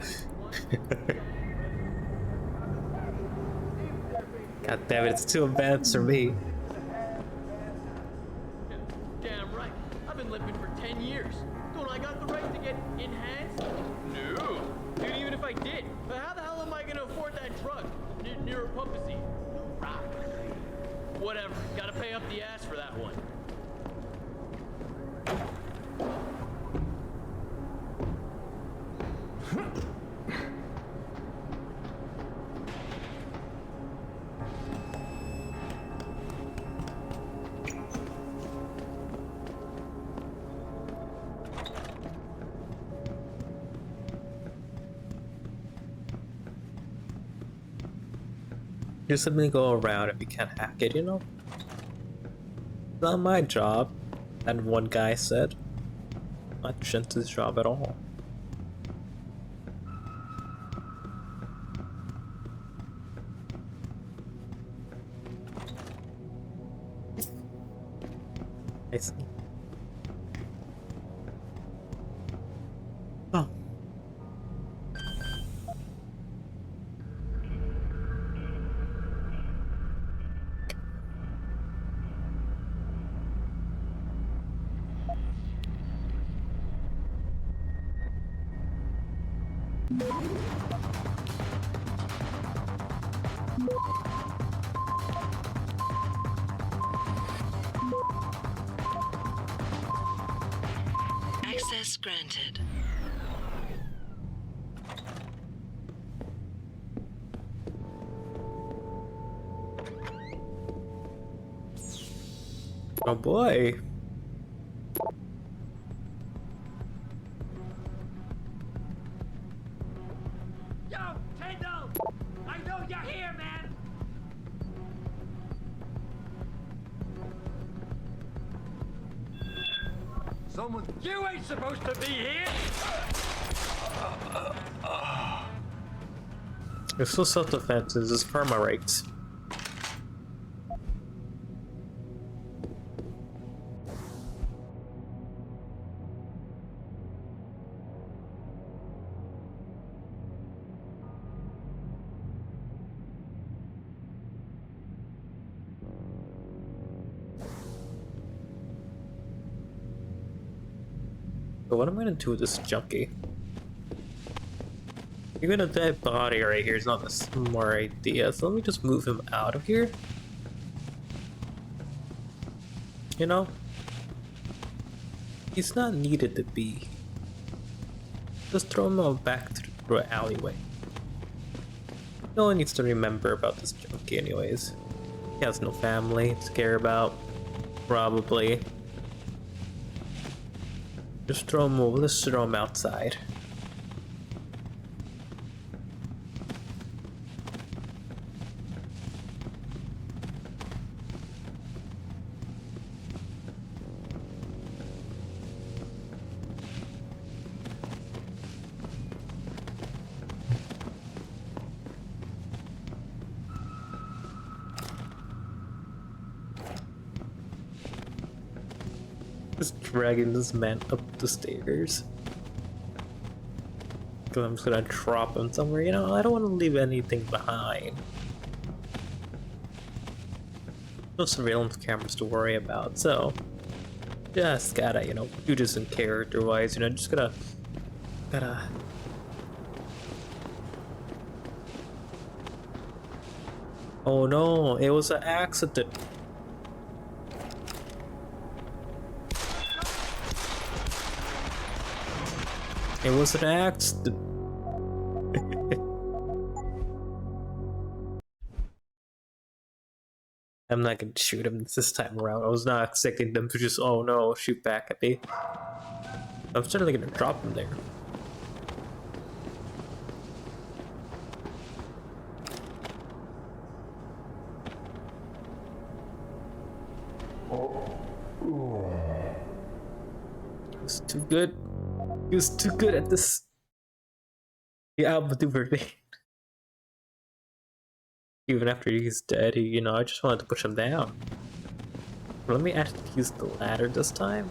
God damn it, it's too advanced for me. Damn right. I've been limping for 10 years. Don't I got the right to get enhanced? No. Dude, even if I did, pumpazine. Rock. Whatever. Gotta pay up the ass for that one. Do something go around if you can't hack it, you know? It's not my job, that one guy said. Not Shinta's job at all. I see. Oh. Access granted. Oh boy. Yo, Kendall! I know you're here, man! Someone... You ain't supposed to be here! It's still self-defense, it's perma rights. So what am I gonna do with this junkie? Even a dead body right here is not a smart idea, so let me just move him out of here. You know? He's not needed to be. Just throw him out back through an alleyway. No one needs to remember about this junkie anyways. He has no family to care about. Probably. Just throw him over. Let's throw him outside. Just dragging this man up the stairs. Because I'm just gonna drop him somewhere, you know, I don't want to leave anything behind. No surveillance cameras to worry about, so just gotta, you know, do this in character wise, you know, just gotta oh no, it was an accident. It was an accident. I'm not gonna shoot him this time around. I was not expecting them to just, oh no, shoot back at me. I'm certainly gonna drop him there. It's too good. He was too good at this. The outmaneuvered me. Even after he's dead, you know, I just wanted to push him down. Let me actually use the ladder this time.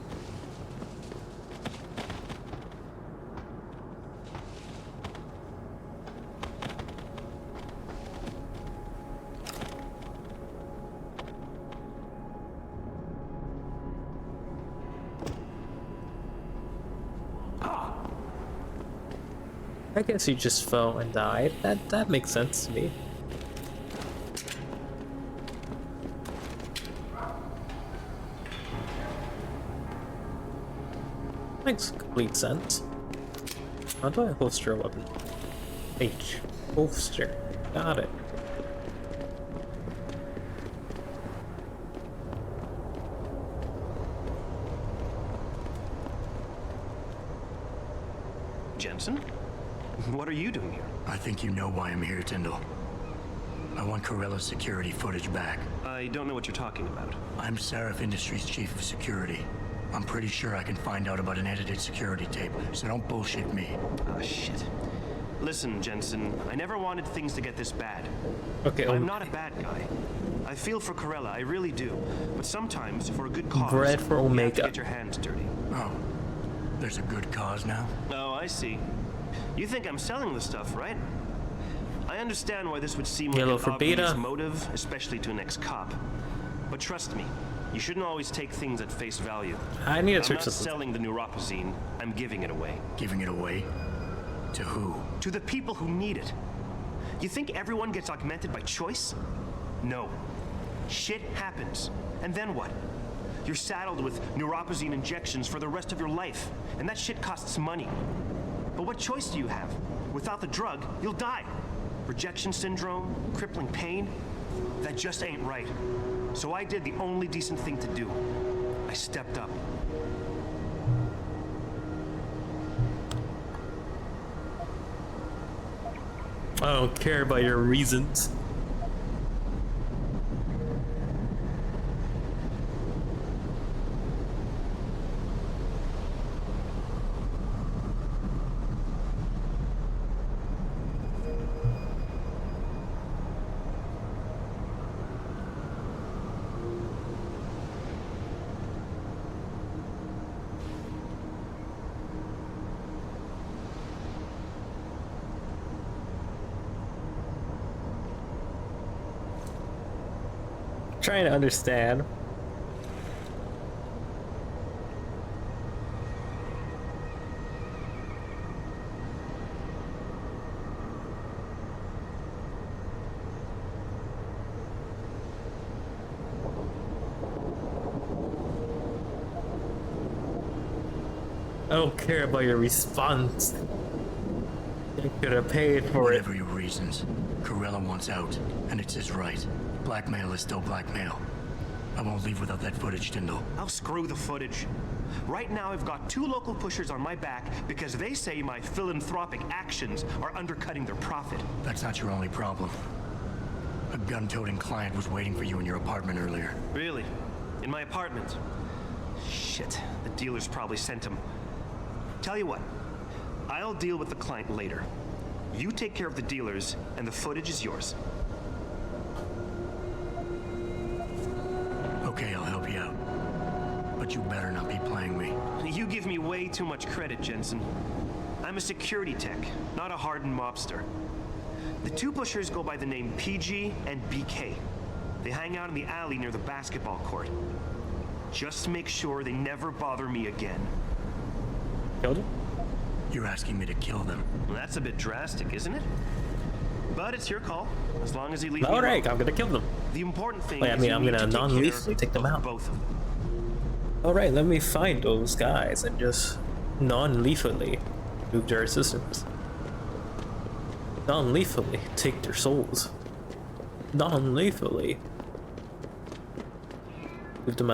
I guess he just fell and died. That makes sense to me. makes complete sense. How do I holster a weapon? H. Holster. Got it. Jensen? What are you doing here? I think you know why I'm here, Tyndall. I want Corella's security footage back. I don't know what you're talking about. I'm Seraph Industries' chief of security. I'm pretty sure I can find out about an edited security tape, so don't bullshit me. Ah, shit. Listen, Jensen, I never wanted things to get this bad. Okay, I'm not a bad guy. I feel for Corella, I really do. But sometimes, for a good cause, bread for you have to Omega. get your hands dirty. Oh, there's a good cause now? Oh, I see. You think I'm selling this stuff, right? I understand why this would seem like Yellow an for obvious beta. motive, especially to an ex-cop. But trust me, you shouldn't always take things at face value. I need to I'm search not this. selling the neuropazine, I'm giving it away. Giving it away? To who? To the people who need it. You think everyone gets augmented by choice? No. Shit happens. And then what? You're saddled with neuropazine injections for the rest of your life, and that shit costs money. But what choice do you have? Without the drug, you'll die. Rejection syndrome, crippling pain, that just ain't right. So I did the only decent thing to do. I stepped up. I don't care about your reasons. Trying to understand. I don't care about your response. You could have paid for Whatever your reasons, Corella wants out, and it's his right. Blackmail is still blackmail. I won't leave without that footage, Tyndall. I'll screw the footage. Right now, I've got 2 local pushers on my back because they say my philanthropic actions are undercutting their profit. That's not your only problem. A gun-toting client was waiting for you in your apartment earlier. Really? In my apartment? Shit, the dealers probably sent him. Tell you what, I'll deal with the client later. You take care of the dealers, and the footage is yours. Okay, I'll help you out. But you better not be playing me. You give me way too much credit, Jensen. I'm a security tech, not a hardened mobster. The 2 pushers go by the name PG and BK. They hang out in the alley near the basketball court. Just make sure they never bother me again. Killed him? You're asking me to kill them. Well, that's a bit drastic, isn't it? But it's your call, as long as you leave me All right, alone. I'm gonna kill them. The important thing Wait, I is mean, you I'm need gonna to take non-lethally care take them out. Both of them. All right, let me find those guys and just non-lethally move their systems. Non-lethally take their souls. Non-lethally give them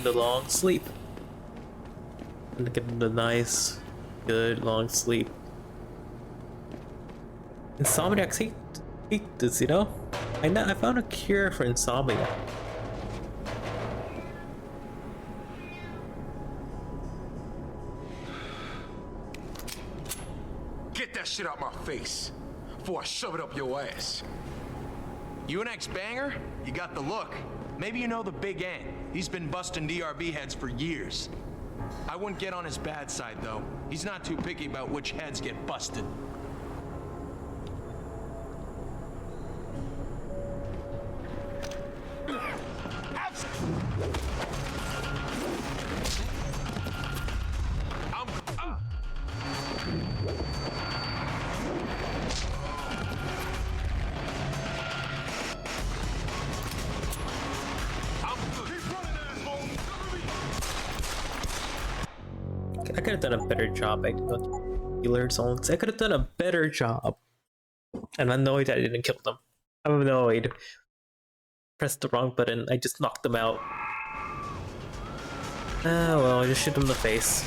the long sleep. And give them the nice, good long sleep. Insomniacs hate this, you know? I found a cure for insomnia. Get that shit out my face before I shove it up your ass. You an ex-banger? You got the look. Maybe you know the Big Ant. He's been busting DRB heads for years. I wouldn't get on his bad side, though. He's not too picky about which heads get busted. I gotta have done a better job by dealer songs. I could have done a better job. I'm annoyed that I didn't kill them. I'm annoyed. Pressed the wrong button. I just knocked them out. Ah, well, I just shoot them in the face.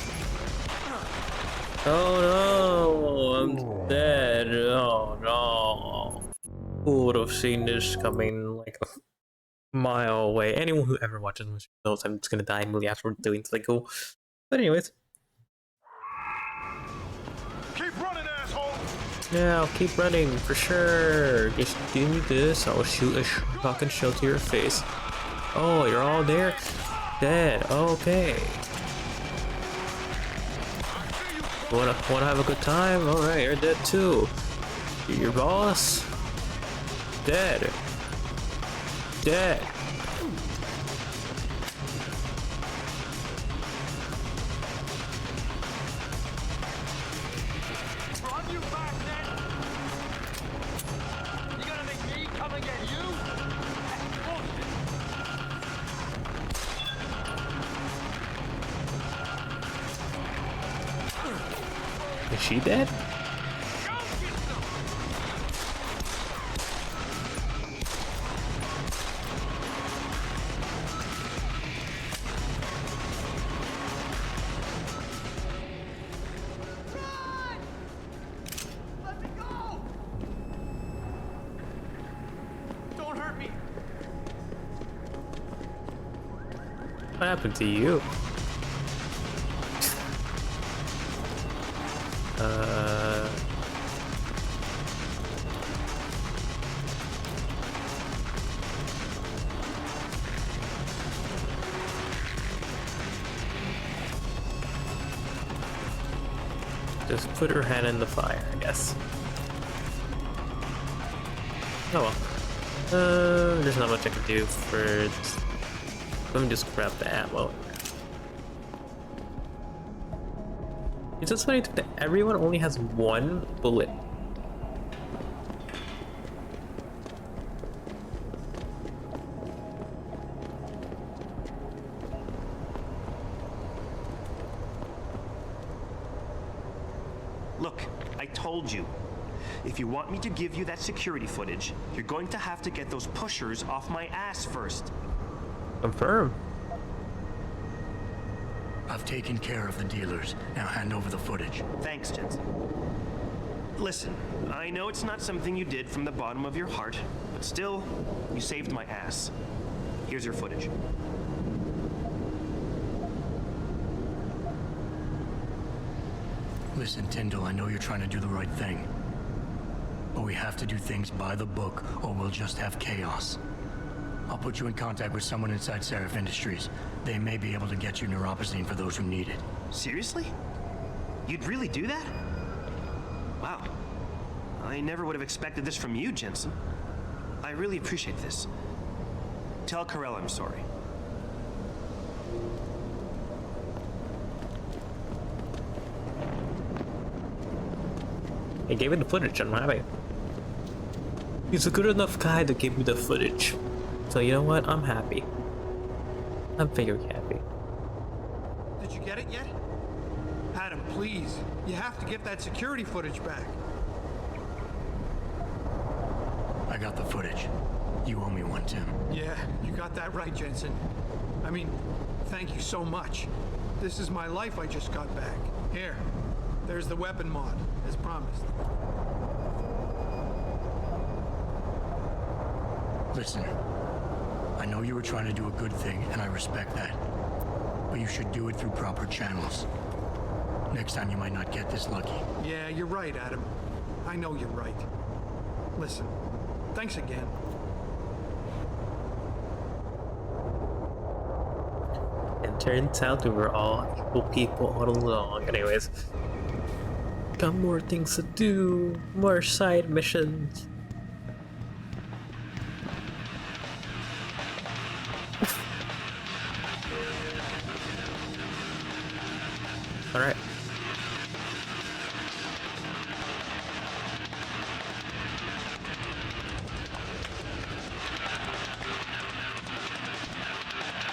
Oh no! I'm dead. Oh no! Who would have seen this coming like a mile away? Anyone who ever watches this knows I'm just gonna die immediately after doing something cool. But anyways. Keep running, asshole! Yeah, I'll keep running for sure. Just give me this. I'll shoot a fucking shell to your face. Oh, you're all there? Dead. Okay. Wanna have a good time? Alright, you're dead too. Your boss? Dead. Dead. Is she dead? Don't hurt me. What happened to you? Just put her hand in the fire, I guess. Oh well. There's not much I can do for this. Let me just grab the ammo. It's just funny that everyone only has one bullet. Look, I told you. If you want me to give you that security footage, you're going to have to get those pushers off my ass first. Confirm. I've taken care of the dealers. Now hand over the footage. Thanks, Jensen. Listen, I know it's not something you did from the bottom of your heart, but still, you saved my ass. Here's your footage. Listen, Tyndall, I know you're trying to do the right thing. But we have to do things by the book, or we'll just have chaos. I'll put you in contact with someone inside Seraph Industries. They may be able to get you neuropozyne for those who need it. Seriously? You'd really do that? Wow. I never would have expected this from you, Jensen. I really appreciate this. Tell Carell I'm sorry. He gave me the footage, I'm happy. He's a good enough guy to give me the footage. So you know what? I'm happy. I'm very happy. Did you get it yet? Adam, please. You have to get that security footage back. I got the footage. You owe me one, Tim. Yeah, you got that right, Jensen. I mean, thank you so much. This is my life I just got back. Here, there's the weapon mod, as promised. Listen, I know you were trying to do a good thing, and I respect that. But you should do it through proper channels. Next time you might not get this lucky. Yeah, you're right, Adam. I know you're right. Listen, thanks again. And turns out we were all equal people all along. Anyways, got more things to do, more side missions. All right.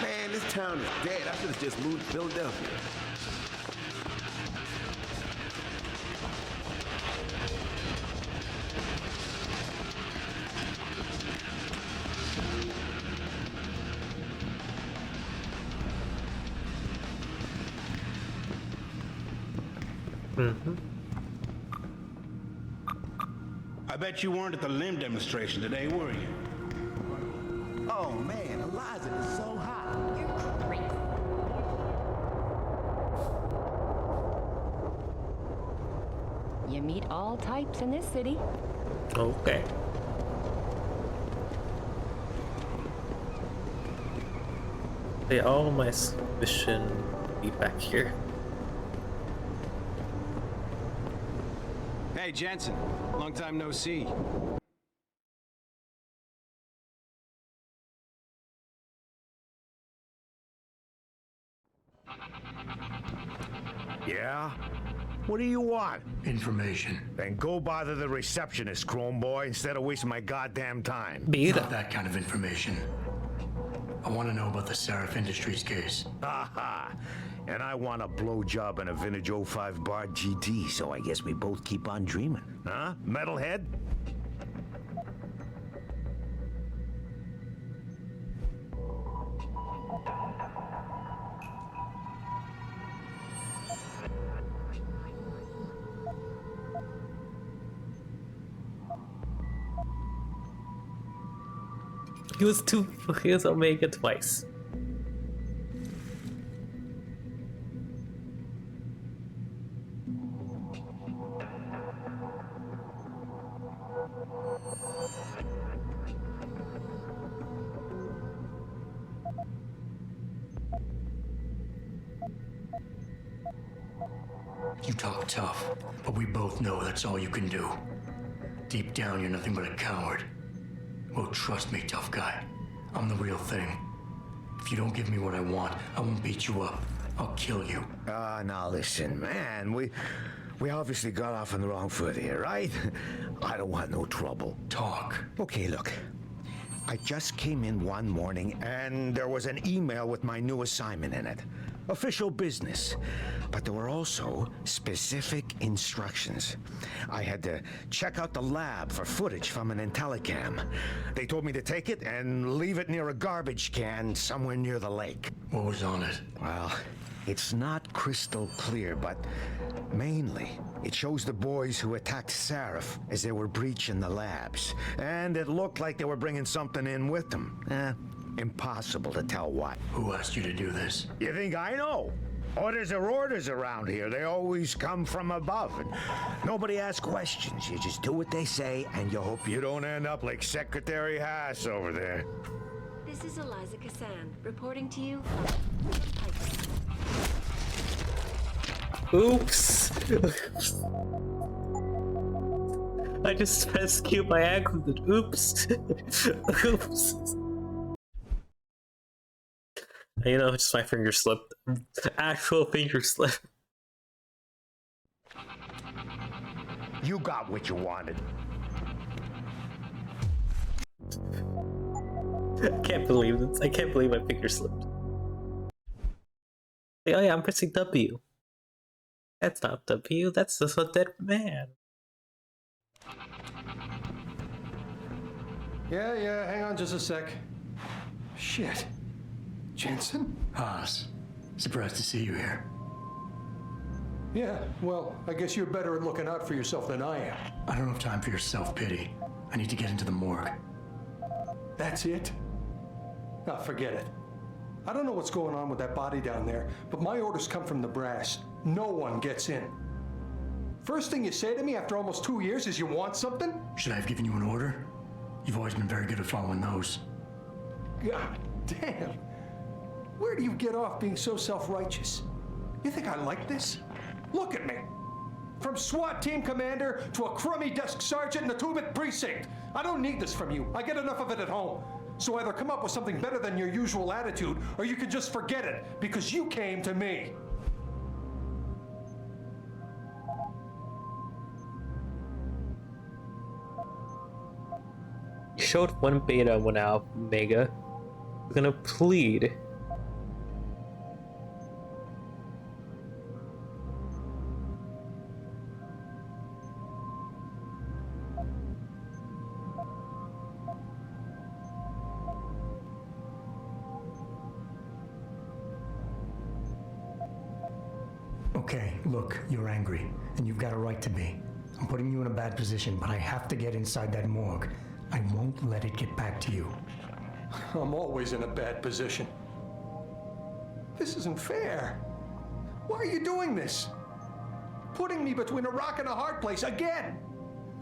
Man, this town is dead. I should have just moved to Philadelphia. Mm-hmm. I bet you weren't at the limb demonstration today, were you? Oh man, Eliza is so hot. You're crazy. You meet all types in this city. Okay. They all my suspicion be back here. Hey, Jensen. Long time no see. Yeah? What do you want? Information. Then go bother the receptionist, Chrome Boy, instead of wasting my goddamn time. Not that kind of information. I want to know about the Seraph Industries case. Ha! And I want a blowjob and a vintage 05 bar GT, so I guess we both keep on dreaming. Huh? Metalhead? He was Omega twice. You talk tough, but we both know that's all you can do. Deep down, you're nothing but a coward. Well, trust me, tough guy. I'm the real thing. If you don't give me what I want, I won't beat you up. I'll kill you. Now listen, man. We obviously got off on the wrong foot here, right? I don't want no trouble. Talk. Okay, look. I just came in one morning and there was an email with my new assignment in it. Official business. But there were also specific instructions. I had to check out the lab for footage from an IntelliCam. They told me to take it and leave it near a garbage can somewhere near the lake. What was on it? Well, it's not crystal clear, but mainly it shows the boys who attacked Seraph as they were breaching the labs. And it looked like they were bringing something in with them. Impossible to tell what. Who asked you to do this? You think I know? Orders are orders around here. They always come from above. And nobody asks questions. You just do what they say, and you hope you don't end up like Secretary Haas over there. This is Eliza Cassan, reporting to you. Oops. I just rescued my ankle. Oops. Oops. You know, just my finger slipped. Actual finger slip. You got what you wanted. I can't believe this. I can't believe my finger slipped. Hey, oh yeah, I'm pressing W. That's not W, that's just a dead man. Yeah, hang on just a sec. Shit. Jensen? Haas. Surprised to see you here. Yeah, well, I guess you're better at looking out for yourself than I am. I don't have time for your self-pity. I need to get into the morgue. That's it? Ah, forget it. I don't know what's going on with that body down there, but my orders come from the brass. No one gets in. First thing you say to me after almost 2 years is you want something? Should I have given you an order? You've always been very good at following those. God damn. Where do you get off being so self-righteous? You think I like this? Look at me. From SWAT team commander to a crummy desk sergeant in the Tubit precinct. I don't need this from you. I get enough of it at home. So either come up with something better than your usual attitude, or you can just forget it, because you came to me. You showed one beta, one alpha, Omega. We're gonna plead. Okay, look, you're angry, and you've got a right to be. I'm putting you in a bad position, but I have to get inside that morgue. I won't let it get back to you. I'm always in a bad position. This isn't fair. Why are you doing this? Putting me between a rock and a hard place again.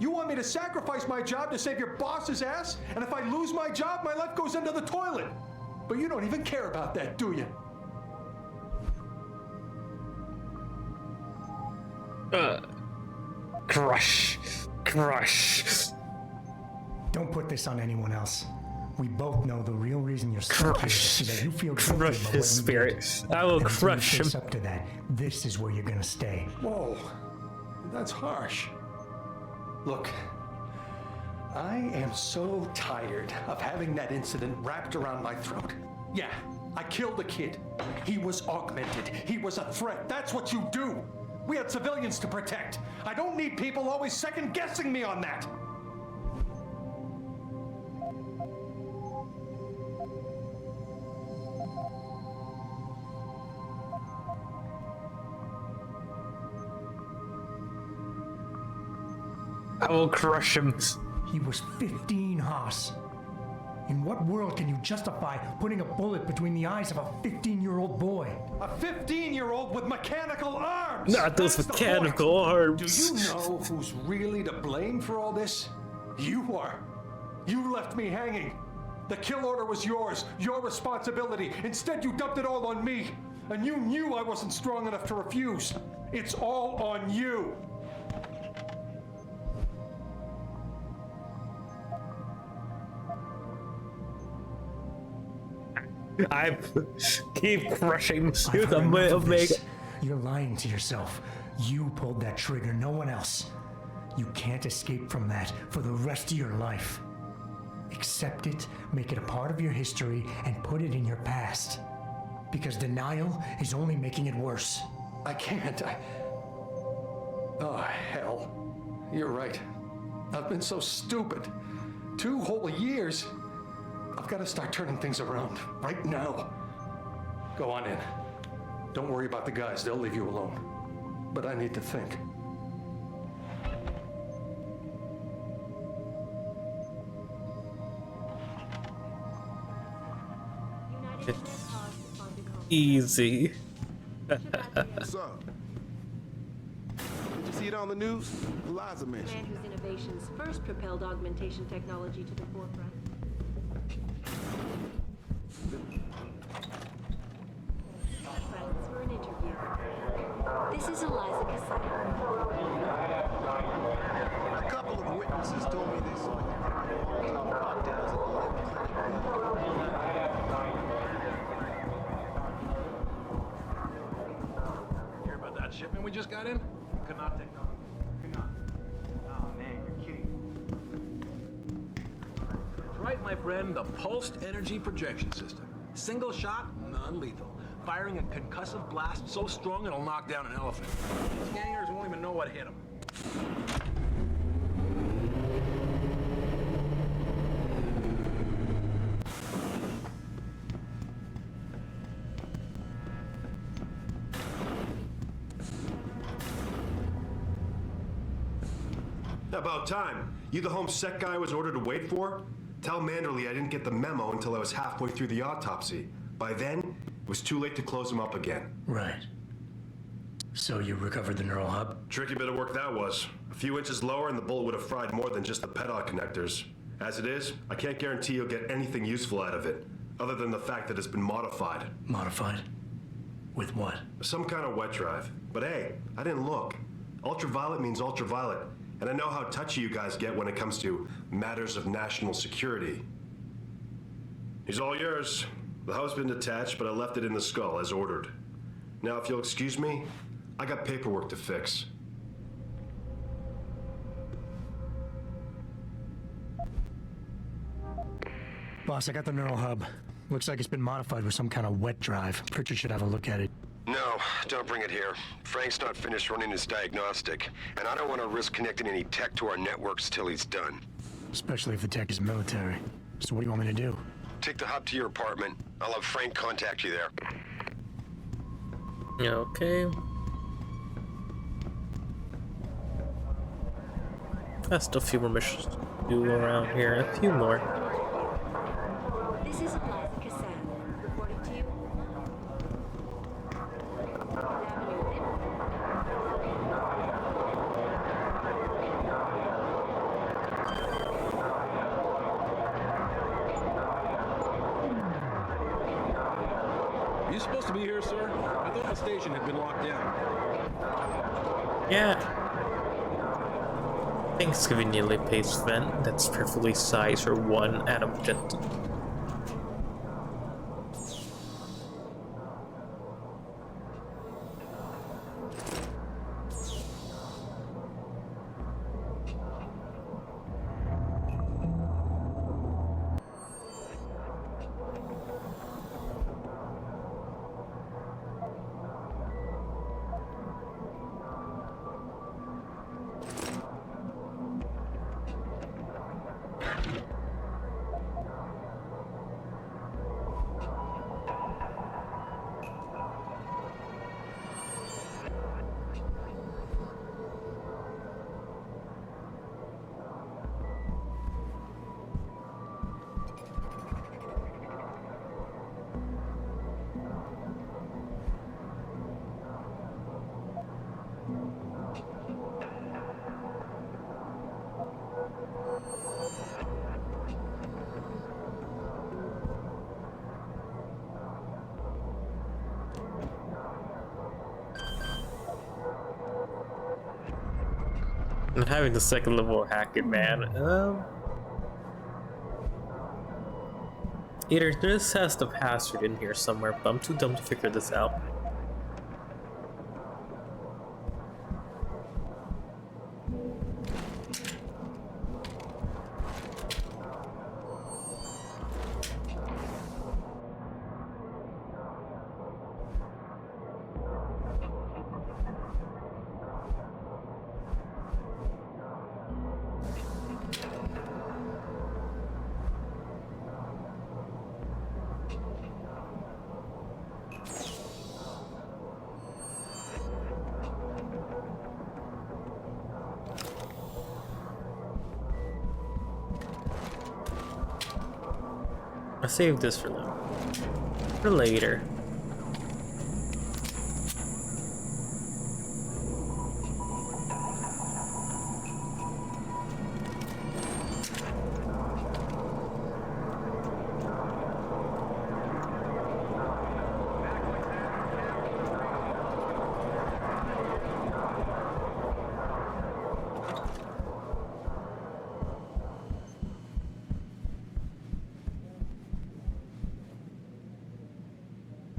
You want me to sacrifice my job to save your boss's ass? And if I lose my job, my life goes into the toilet. But you don't even care about that, do you? Crush. Don't put this on anyone else. We both know the real reason you're stuck here is so that you feel guilty Crush about his what you did. spirit. I will And until you crush him. face up to that, this is where you're gonna stay. Whoa, that's harsh. Look, I am so tired of having that incident wrapped around my throat. Yeah, I killed a kid. He was augmented. He was a threat. That's what you do. We had civilians to protect. I don't need people always second-guessing me on that. I will crush him. He was 15, Haas. In what world can you justify putting a bullet between the eyes of a 15-year-old boy? A 15-year-old with mechanical arms! Not those That's the mechanical arms. Do you know who's really to blame for all this? You are. You left me hanging. The kill order was yours, your responsibility. Instead, you dumped it all on me. And you knew I wasn't strong enough to refuse. It's all on you. I keep crushing I've you, heard the enough of Omega. this. You're lying to yourself. You pulled that trigger, no one else. You can't escape from that for the rest of your life. Accept it, make it a part of your history, and put it in your past. Because denial is only making it worse. I can't. Oh, hell. You're right. I've been so stupid. 2 whole years. I've got to start turning things around right now. Go on in. Don't worry about the guys. They'll leave you alone. But I need to think. Easy. What's up? Did you see it on the news? Eliza mentioned. Man whose innovations first propelled augmentation technology to the forefront. Friends for an interview. This is Eliza Casella. A couple of witnesses told me they saw you top cocktails at the Lim Clinic. Hear about that shipment we just got in? Canate. Oh man, you're kidding. That's right, my friend. The pulsed energy projection system. Single shot, non-lethal. Firing a concussive blast so strong it'll knock down an elephant. These gangers won't even know what hit them. About time. You the home sec guy I was ordered to wait for? Tell Manderley I didn't get the memo until I was halfway through the autopsy. By then, it was too late to close him up again. Right. So you recovered the neural hub? Tricky bit of work that was. A few inches lower and the bullet would have fried more than just the pedal connectors. As it is, I can't guarantee you'll get anything useful out of it, other than the fact that it's been modified. Modified? With what? Some kind of wet drive. But hey, I didn't look. Ultraviolet means ultraviolet. And I know how touchy you guys get when it comes to matters of national security. He's all yours. The hub's been detached, but I left it in the skull as ordered. Now, if you'll excuse me, I got paperwork to fix. Boss, I got the neural hub. Looks like it's been modified with some kind of wet drive. Pritchard should have a look at it. No, don't bring it here. Frank's not finished running his diagnostic, and I don't want to risk connecting any tech to our networks till he's done. Especially if the tech is military. So what do you want me to do? Take the hub to your apartment. I'll have Frank contact you there. Okay. Got still a few more missions to do around here. A few more. This is Eliza Cassan, reporting to you. You supposed to be here, sir? I thought the station had been locked down. Yeah. Thanks, conveniently placed vent that's perfectly sized for one atom objective. Not having the second level hacking, man. Either this has the password in here somewhere, but I'm too dumb to figure this out. I saved this for later.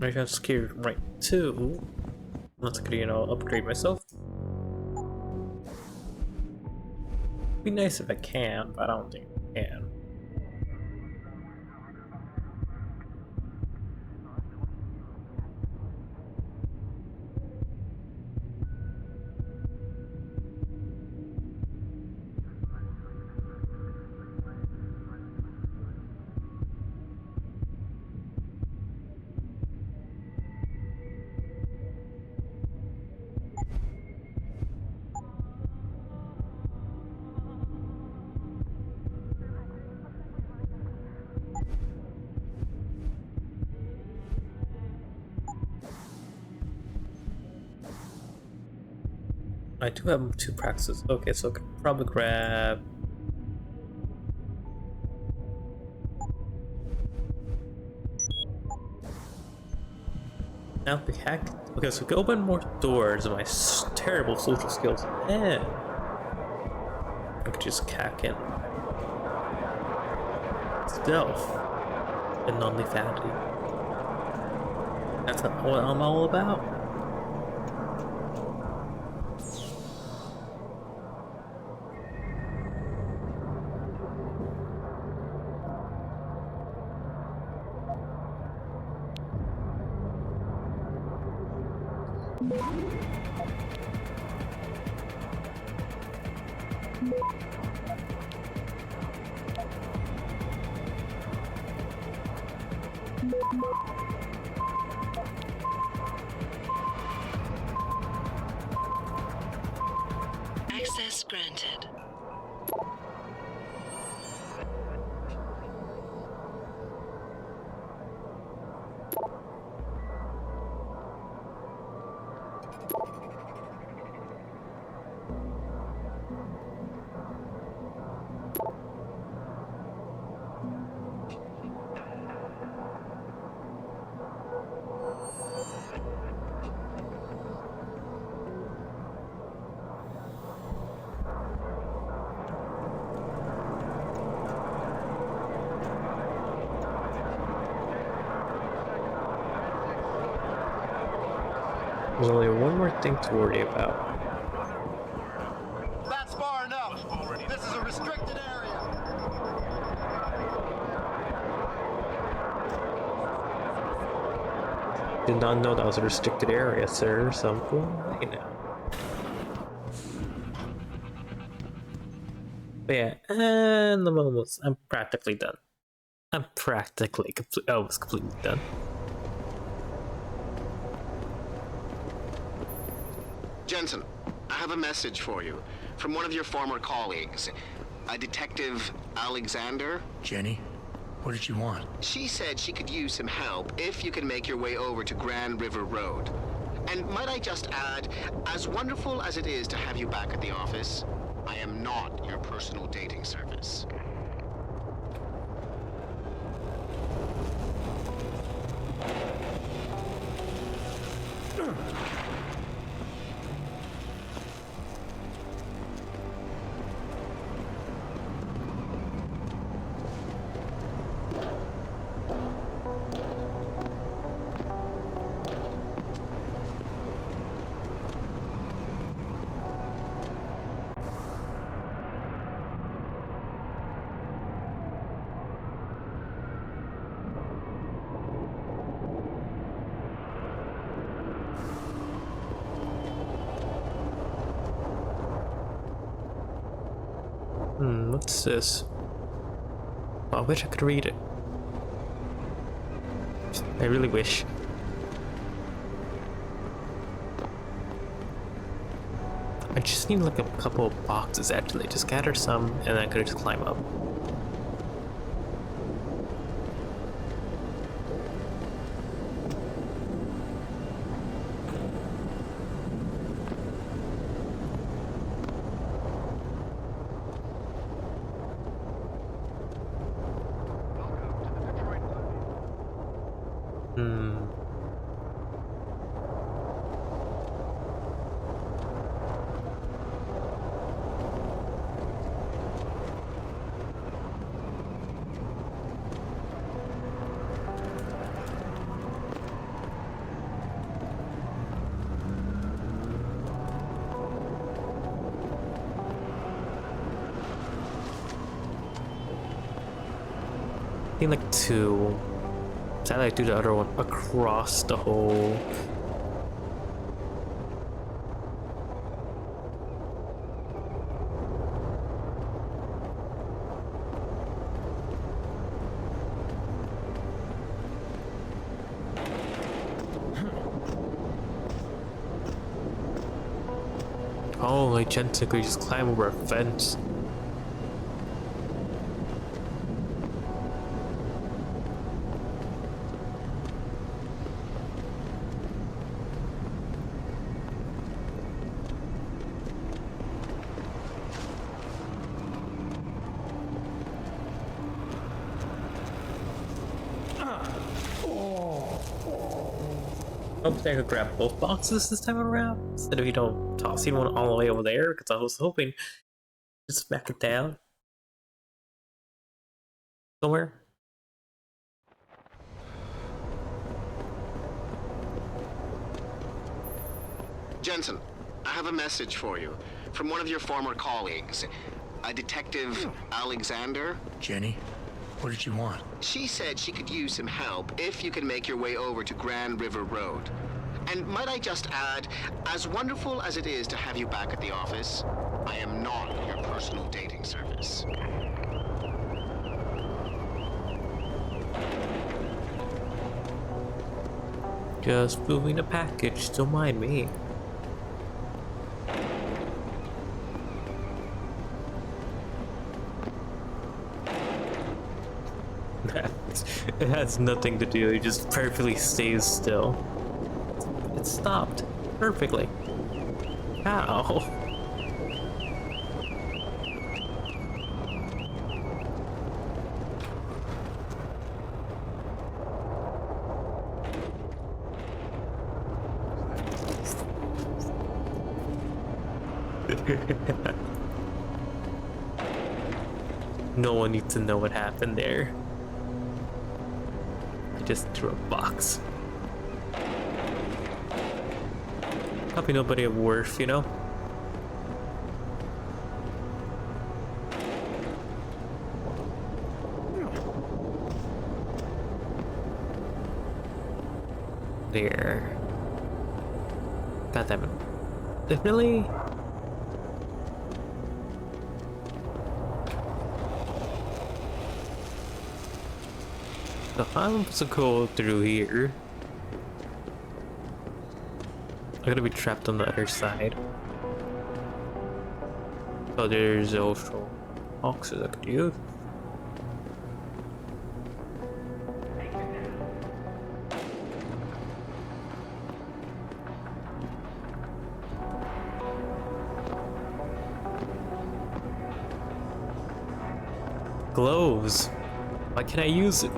Maybe I'll just carry right to. Not gonna, you know, upgrade myself. Be nice if I can, but I don't think I can. I do have 2 practices. Okay, so I could probably grab. Now we hack. Okay, so we can open more doors of my terrible social skills. And I could just hack in. Stealth and non-lethality. That's not what I'm all about. Access granted. nothing to worry about. That's far enough. This is a restricted area. Did not know that was a restricted area, sir. So I'm going away now. But yeah, and I'm practically done. I'm practically almost completely done. Jensen, I have a message for you from one of your former colleagues, a Detective Alexander. Jenny, what did you want? She said she could use some help if you can make your way over to Grand River Road. And might I just add, as wonderful as it is to have you back at the office, I am not your personal dating service. What's this? Oh, I wish I could read it. I really wish. I just need like a couple of boxes actually. Just gather some and then I could just climb up. I think like 2. So I like do the other one across the whole. Oh, like Jensen could just climb over a fence. Hopefully I could grab both boxes this time around instead of tossing one all the way over there, because I was hoping just smack it down somewhere. Jensen, I have a message for you from one of your former colleagues, a Detective Alexander. Jenny, what did you want? She said she could use some help if you can make your way over to Grand River Road. And might I just add, as wonderful as it is to have you back at the office, I am not your personal dating service. Just moving a package, don't mind me. It has nothing to do, it just perfectly stays still. It stopped perfectly. How? No one needs to know what happened there. I just threw a box. Probably nobody of worth, you know? There. God damn it. Definitely. So I'm supposed to go through here. I'm gonna be trapped on the other side. So there's also boxes I could use. Gloves. Why can't I use it?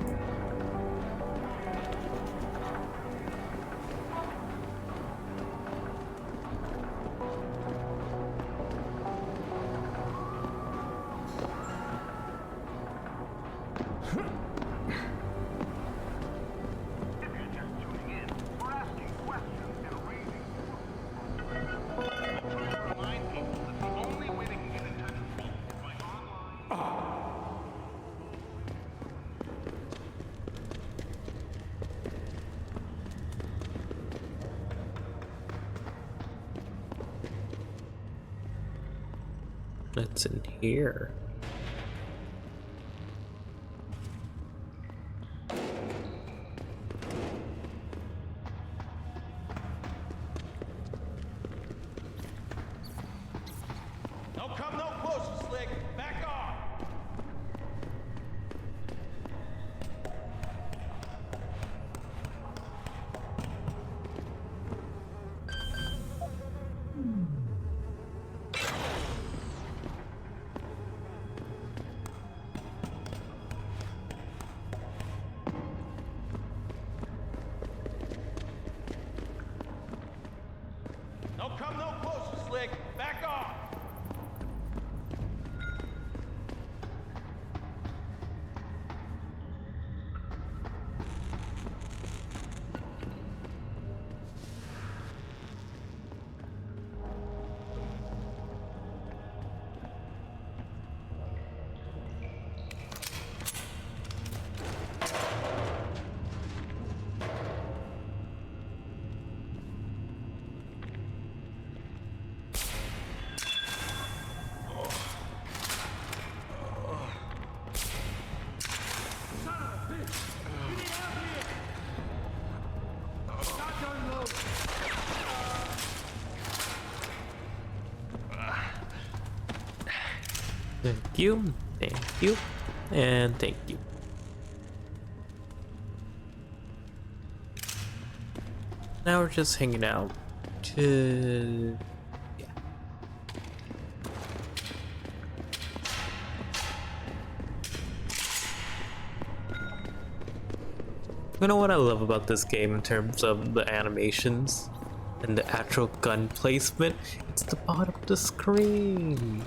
What's in here? Don't come no closer, Slick. Back off. Don't come no closer, Slick. Back off. Thank you, and thank you. Now we're just hanging out. Yeah. You know what I love about this game in terms of the animations and the actual gun placement? It's the bottom of the screen.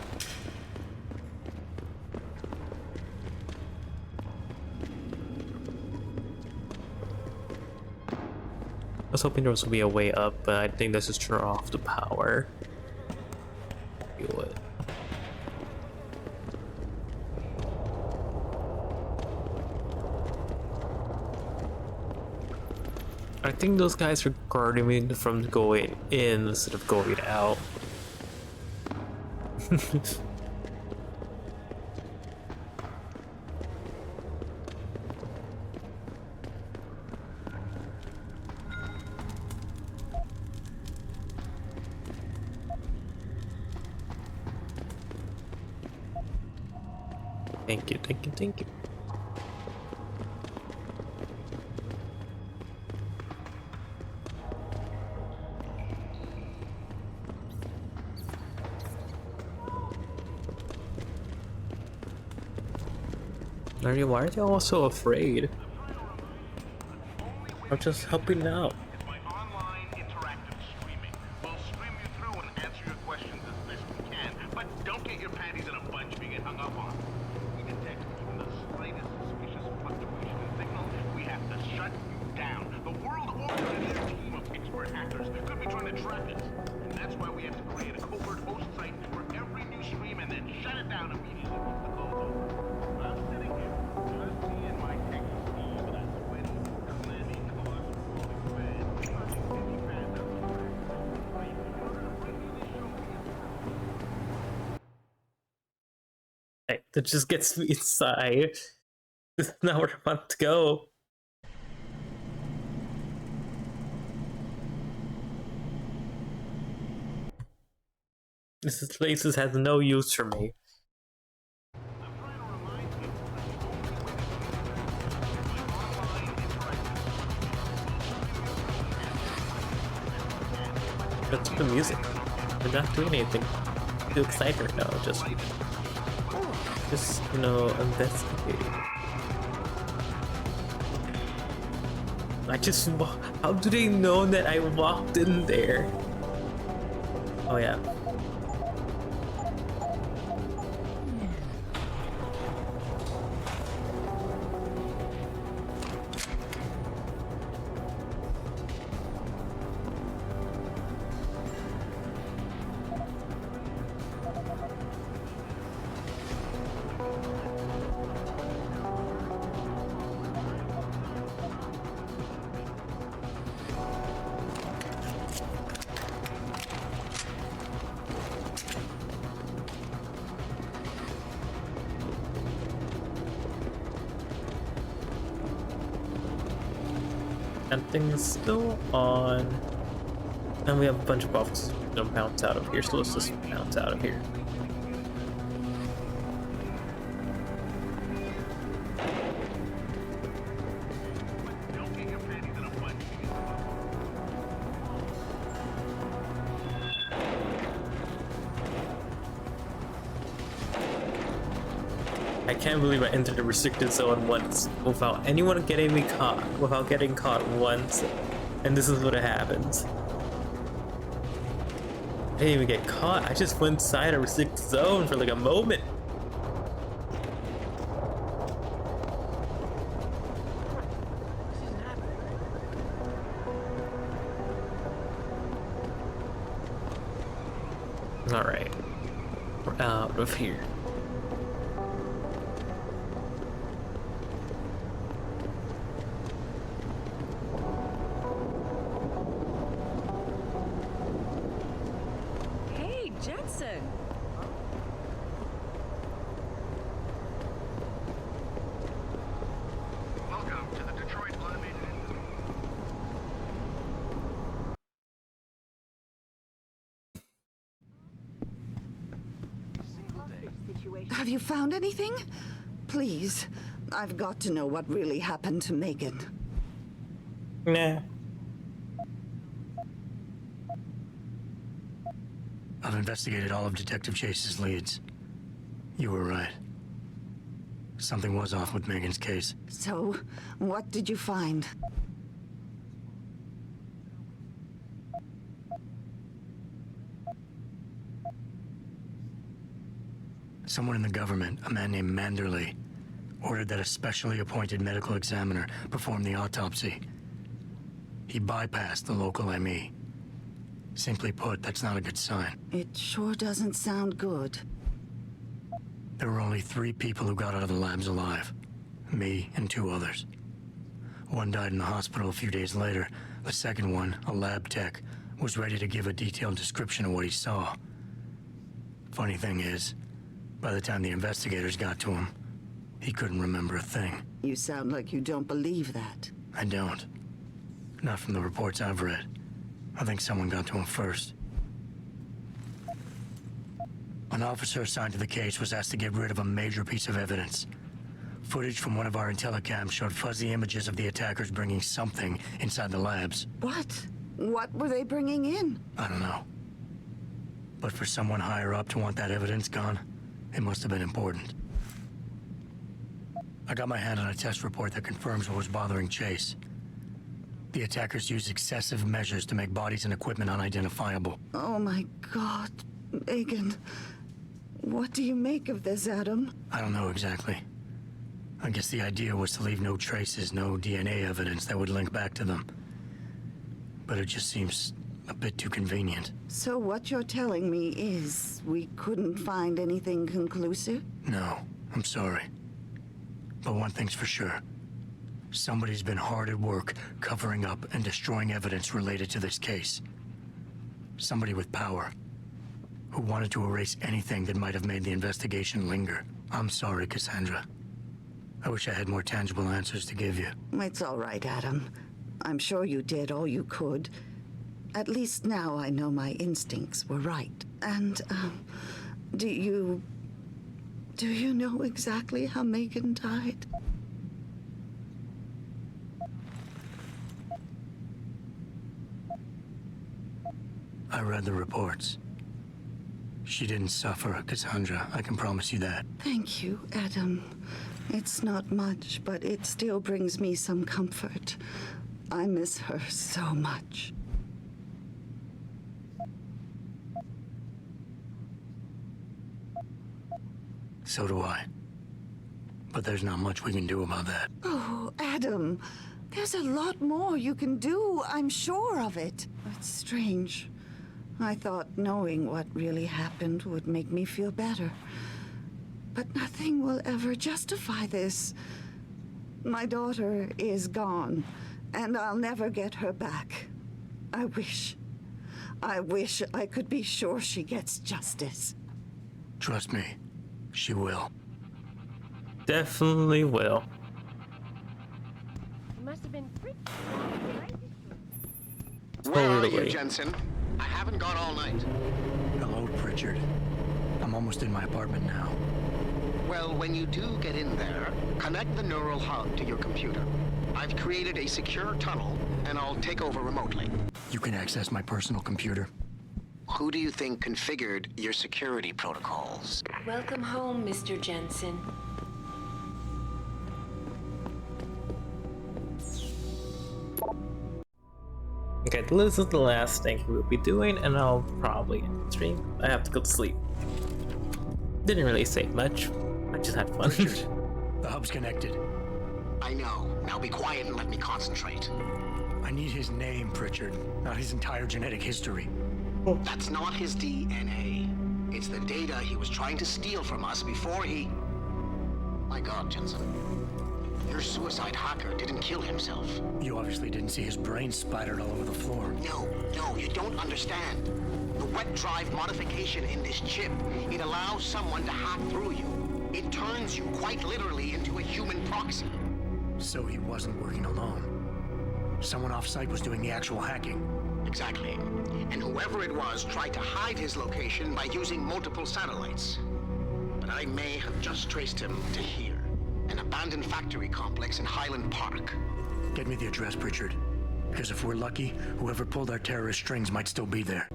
I was hoping there was gonna be a way up, but I think this is turn off the power. Do it. I think those guys are guarding me from going in instead of going out. Thank you, thank you, thank you. Why are they all so afraid? I'm just helping out. But don't get your panties in a bunch being hung up on. We detect even the slightest suspicious fluctuation in signal, we have to shut you down. The World Order and their team of expert hackers could be trying to track us. why we have to create a covert host site for every new stream and then shut it down immediately once the call's over. I'm sitting here, just me and my techie Steve, and I'm sweaty, clammy, claustrophobic fan. Watching any fans out there. Wait, in order to bring you this show, Hey, that just gets me inside. This is not where I want to go. This place has no use for me. That's the music. We're not doing anything too exciting right now. Just you know, investigating. How do they know that I walked in there? Oh yeah. And things still on. And we have a bunch of buffs. Don't bounce out of here, so let's just bounce out of here. I can't believe I entered the restricted zone once without anyone getting me caught, without getting caught once, and this is what happens. I didn't even get caught, I just went inside a restricted zone for like a moment. Alright, we're out of here. Jetson! welcome to the Detroit Automated Industry. Have you found anything? Please, I've got to know what really happened to Megan. Nah. I've investigated all of Detective Chase's leads. You were right. Something was off with Megan's case. So, what did you find? Someone in the government, a man named Manderley, ordered that a specially appointed medical examiner perform the autopsy. He bypassed the local ME. Simply put, that's not a good sign. It sure doesn't sound good. There were only 3 people who got out of the labs alive. Me and 2 others. One died in the hospital a few days later. The second one, a lab tech, was ready to give a detailed description of what he saw. Funny thing is, by the time the investigators got to him, he couldn't remember a thing. You sound like you don't believe that. I don't. Not from the reports I've read. I think someone got to him first. An officer assigned to the case was asked to get rid of a major piece of evidence. Footage from one of our intellicams showed fuzzy images of the attackers bringing something inside the labs. What? What were they bringing in? I don't know. But for someone higher up to want that evidence gone, it must have been important. I got my hand on a test report that confirms what was bothering Chase. The attackers used excessive measures to make bodies and equipment unidentifiable. Oh my God, Megan. What do you make of this, Adam? I don't know exactly. I guess the idea was to leave no traces, no DNA evidence that would link back to them. But it just seems A bit too convenient. So what you're telling me is we couldn't find anything conclusive? No, I'm sorry. But one thing's for sure. Somebody's been hard at work covering up and destroying evidence related to this case. Somebody with power, who wanted to erase anything that might have made the investigation linger. I'm sorry, Cassandra. I wish I had more tangible answers to give you. It's all right, Adam. I'm sure you did all you could. At least now I know my instincts were right. And, do you know exactly how Megan died? I read the reports. She didn't suffer, Cassandra. I can promise you that. Thank you, Adam. It's not much, but it still brings me some comfort. I miss her so much. So do I. But there's not much we can do about that. Oh, Adam, there's a lot more you can do. I'm sure of it. It's strange. I thought knowing what really happened would make me feel better. But nothing will ever justify this. My daughter is gone, and I'll never get her back. I wish I could be sure she gets justice. Trust me, she will. Definitely will. You must have been pretty. Where are you, Totally. Jensen? I haven't gone all night. Hello, Pritchard. I'm almost in my apartment now. Well, when you do get in there, connect the neural hub to your computer. I've created a secure tunnel, and I'll take over remotely. You can access my personal computer. Who do you think configured your security protocols? Welcome home, Mr. Jensen. Okay, this is the last thing we'll be doing, and I'll probably end the stream. I have to go to sleep. Didn't really say much. I just had fun. The hub's connected. I know. Now be quiet and let me concentrate. I need his name, Pritchard, not his entire genetic history. That's not his DNA. It's the data he was trying to steal from us before he... My God, Jensen. Your suicide hacker didn't kill himself. You obviously didn't see his brain splattered all over the floor. No, you don't understand. The wet drive modification in this chip, it allows someone to hack through you. It turns you quite literally into a human proxy. So he wasn't working alone. Someone off-site was doing the actual hacking. Exactly. And whoever it was tried to hide his location by using multiple satellites. But I may have just traced him to here. An abandoned factory complex in Highland Park. Get me the address, Pritchard. Because if we're lucky, whoever pulled our terrorist strings might still be there.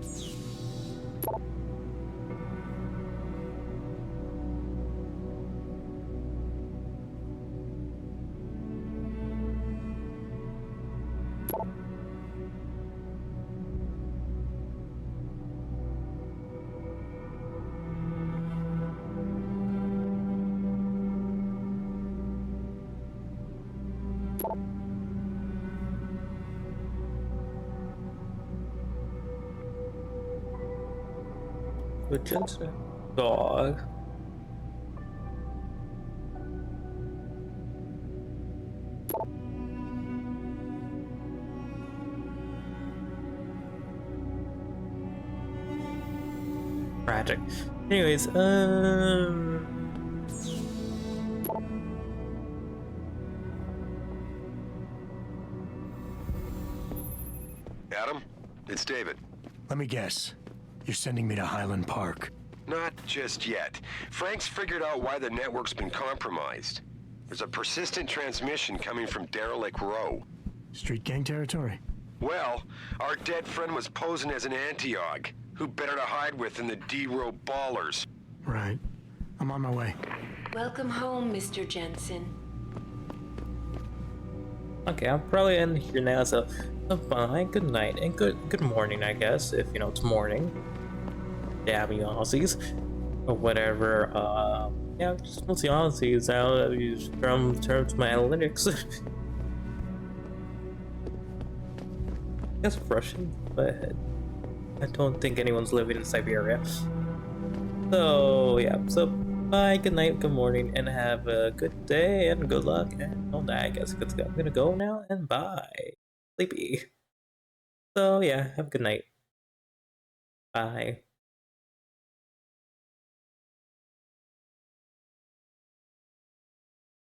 The Jensen dog. Tragic. Anyways, Adam, it's David. Let me guess. You're sending me to Highland Park. Not just yet. Frank's figured out why the network's been compromised. There's a persistent transmission coming from Derelict Row. Street gang territory? Well, our dead friend was posing as an anti-aug. Who better to hide with than the D-Row ballers? Right. I'm on my way. Welcome home, Mr. Jensen. okay, I'll probably end here now. So bye, good night, and good morning, I guess, if you know it's morning. Damn you Aussies, or whatever. Yeah, just mostly Aussies. I'll use from terms of my analytics. Guess Russian. Go ahead. I don't think anyone's living in Siberia. So yeah, so bye, good night, good morning, and have a good day and good luck. And oh, I guess I'm gonna go now and bye. Sleepy. So yeah, have a good night. Bye.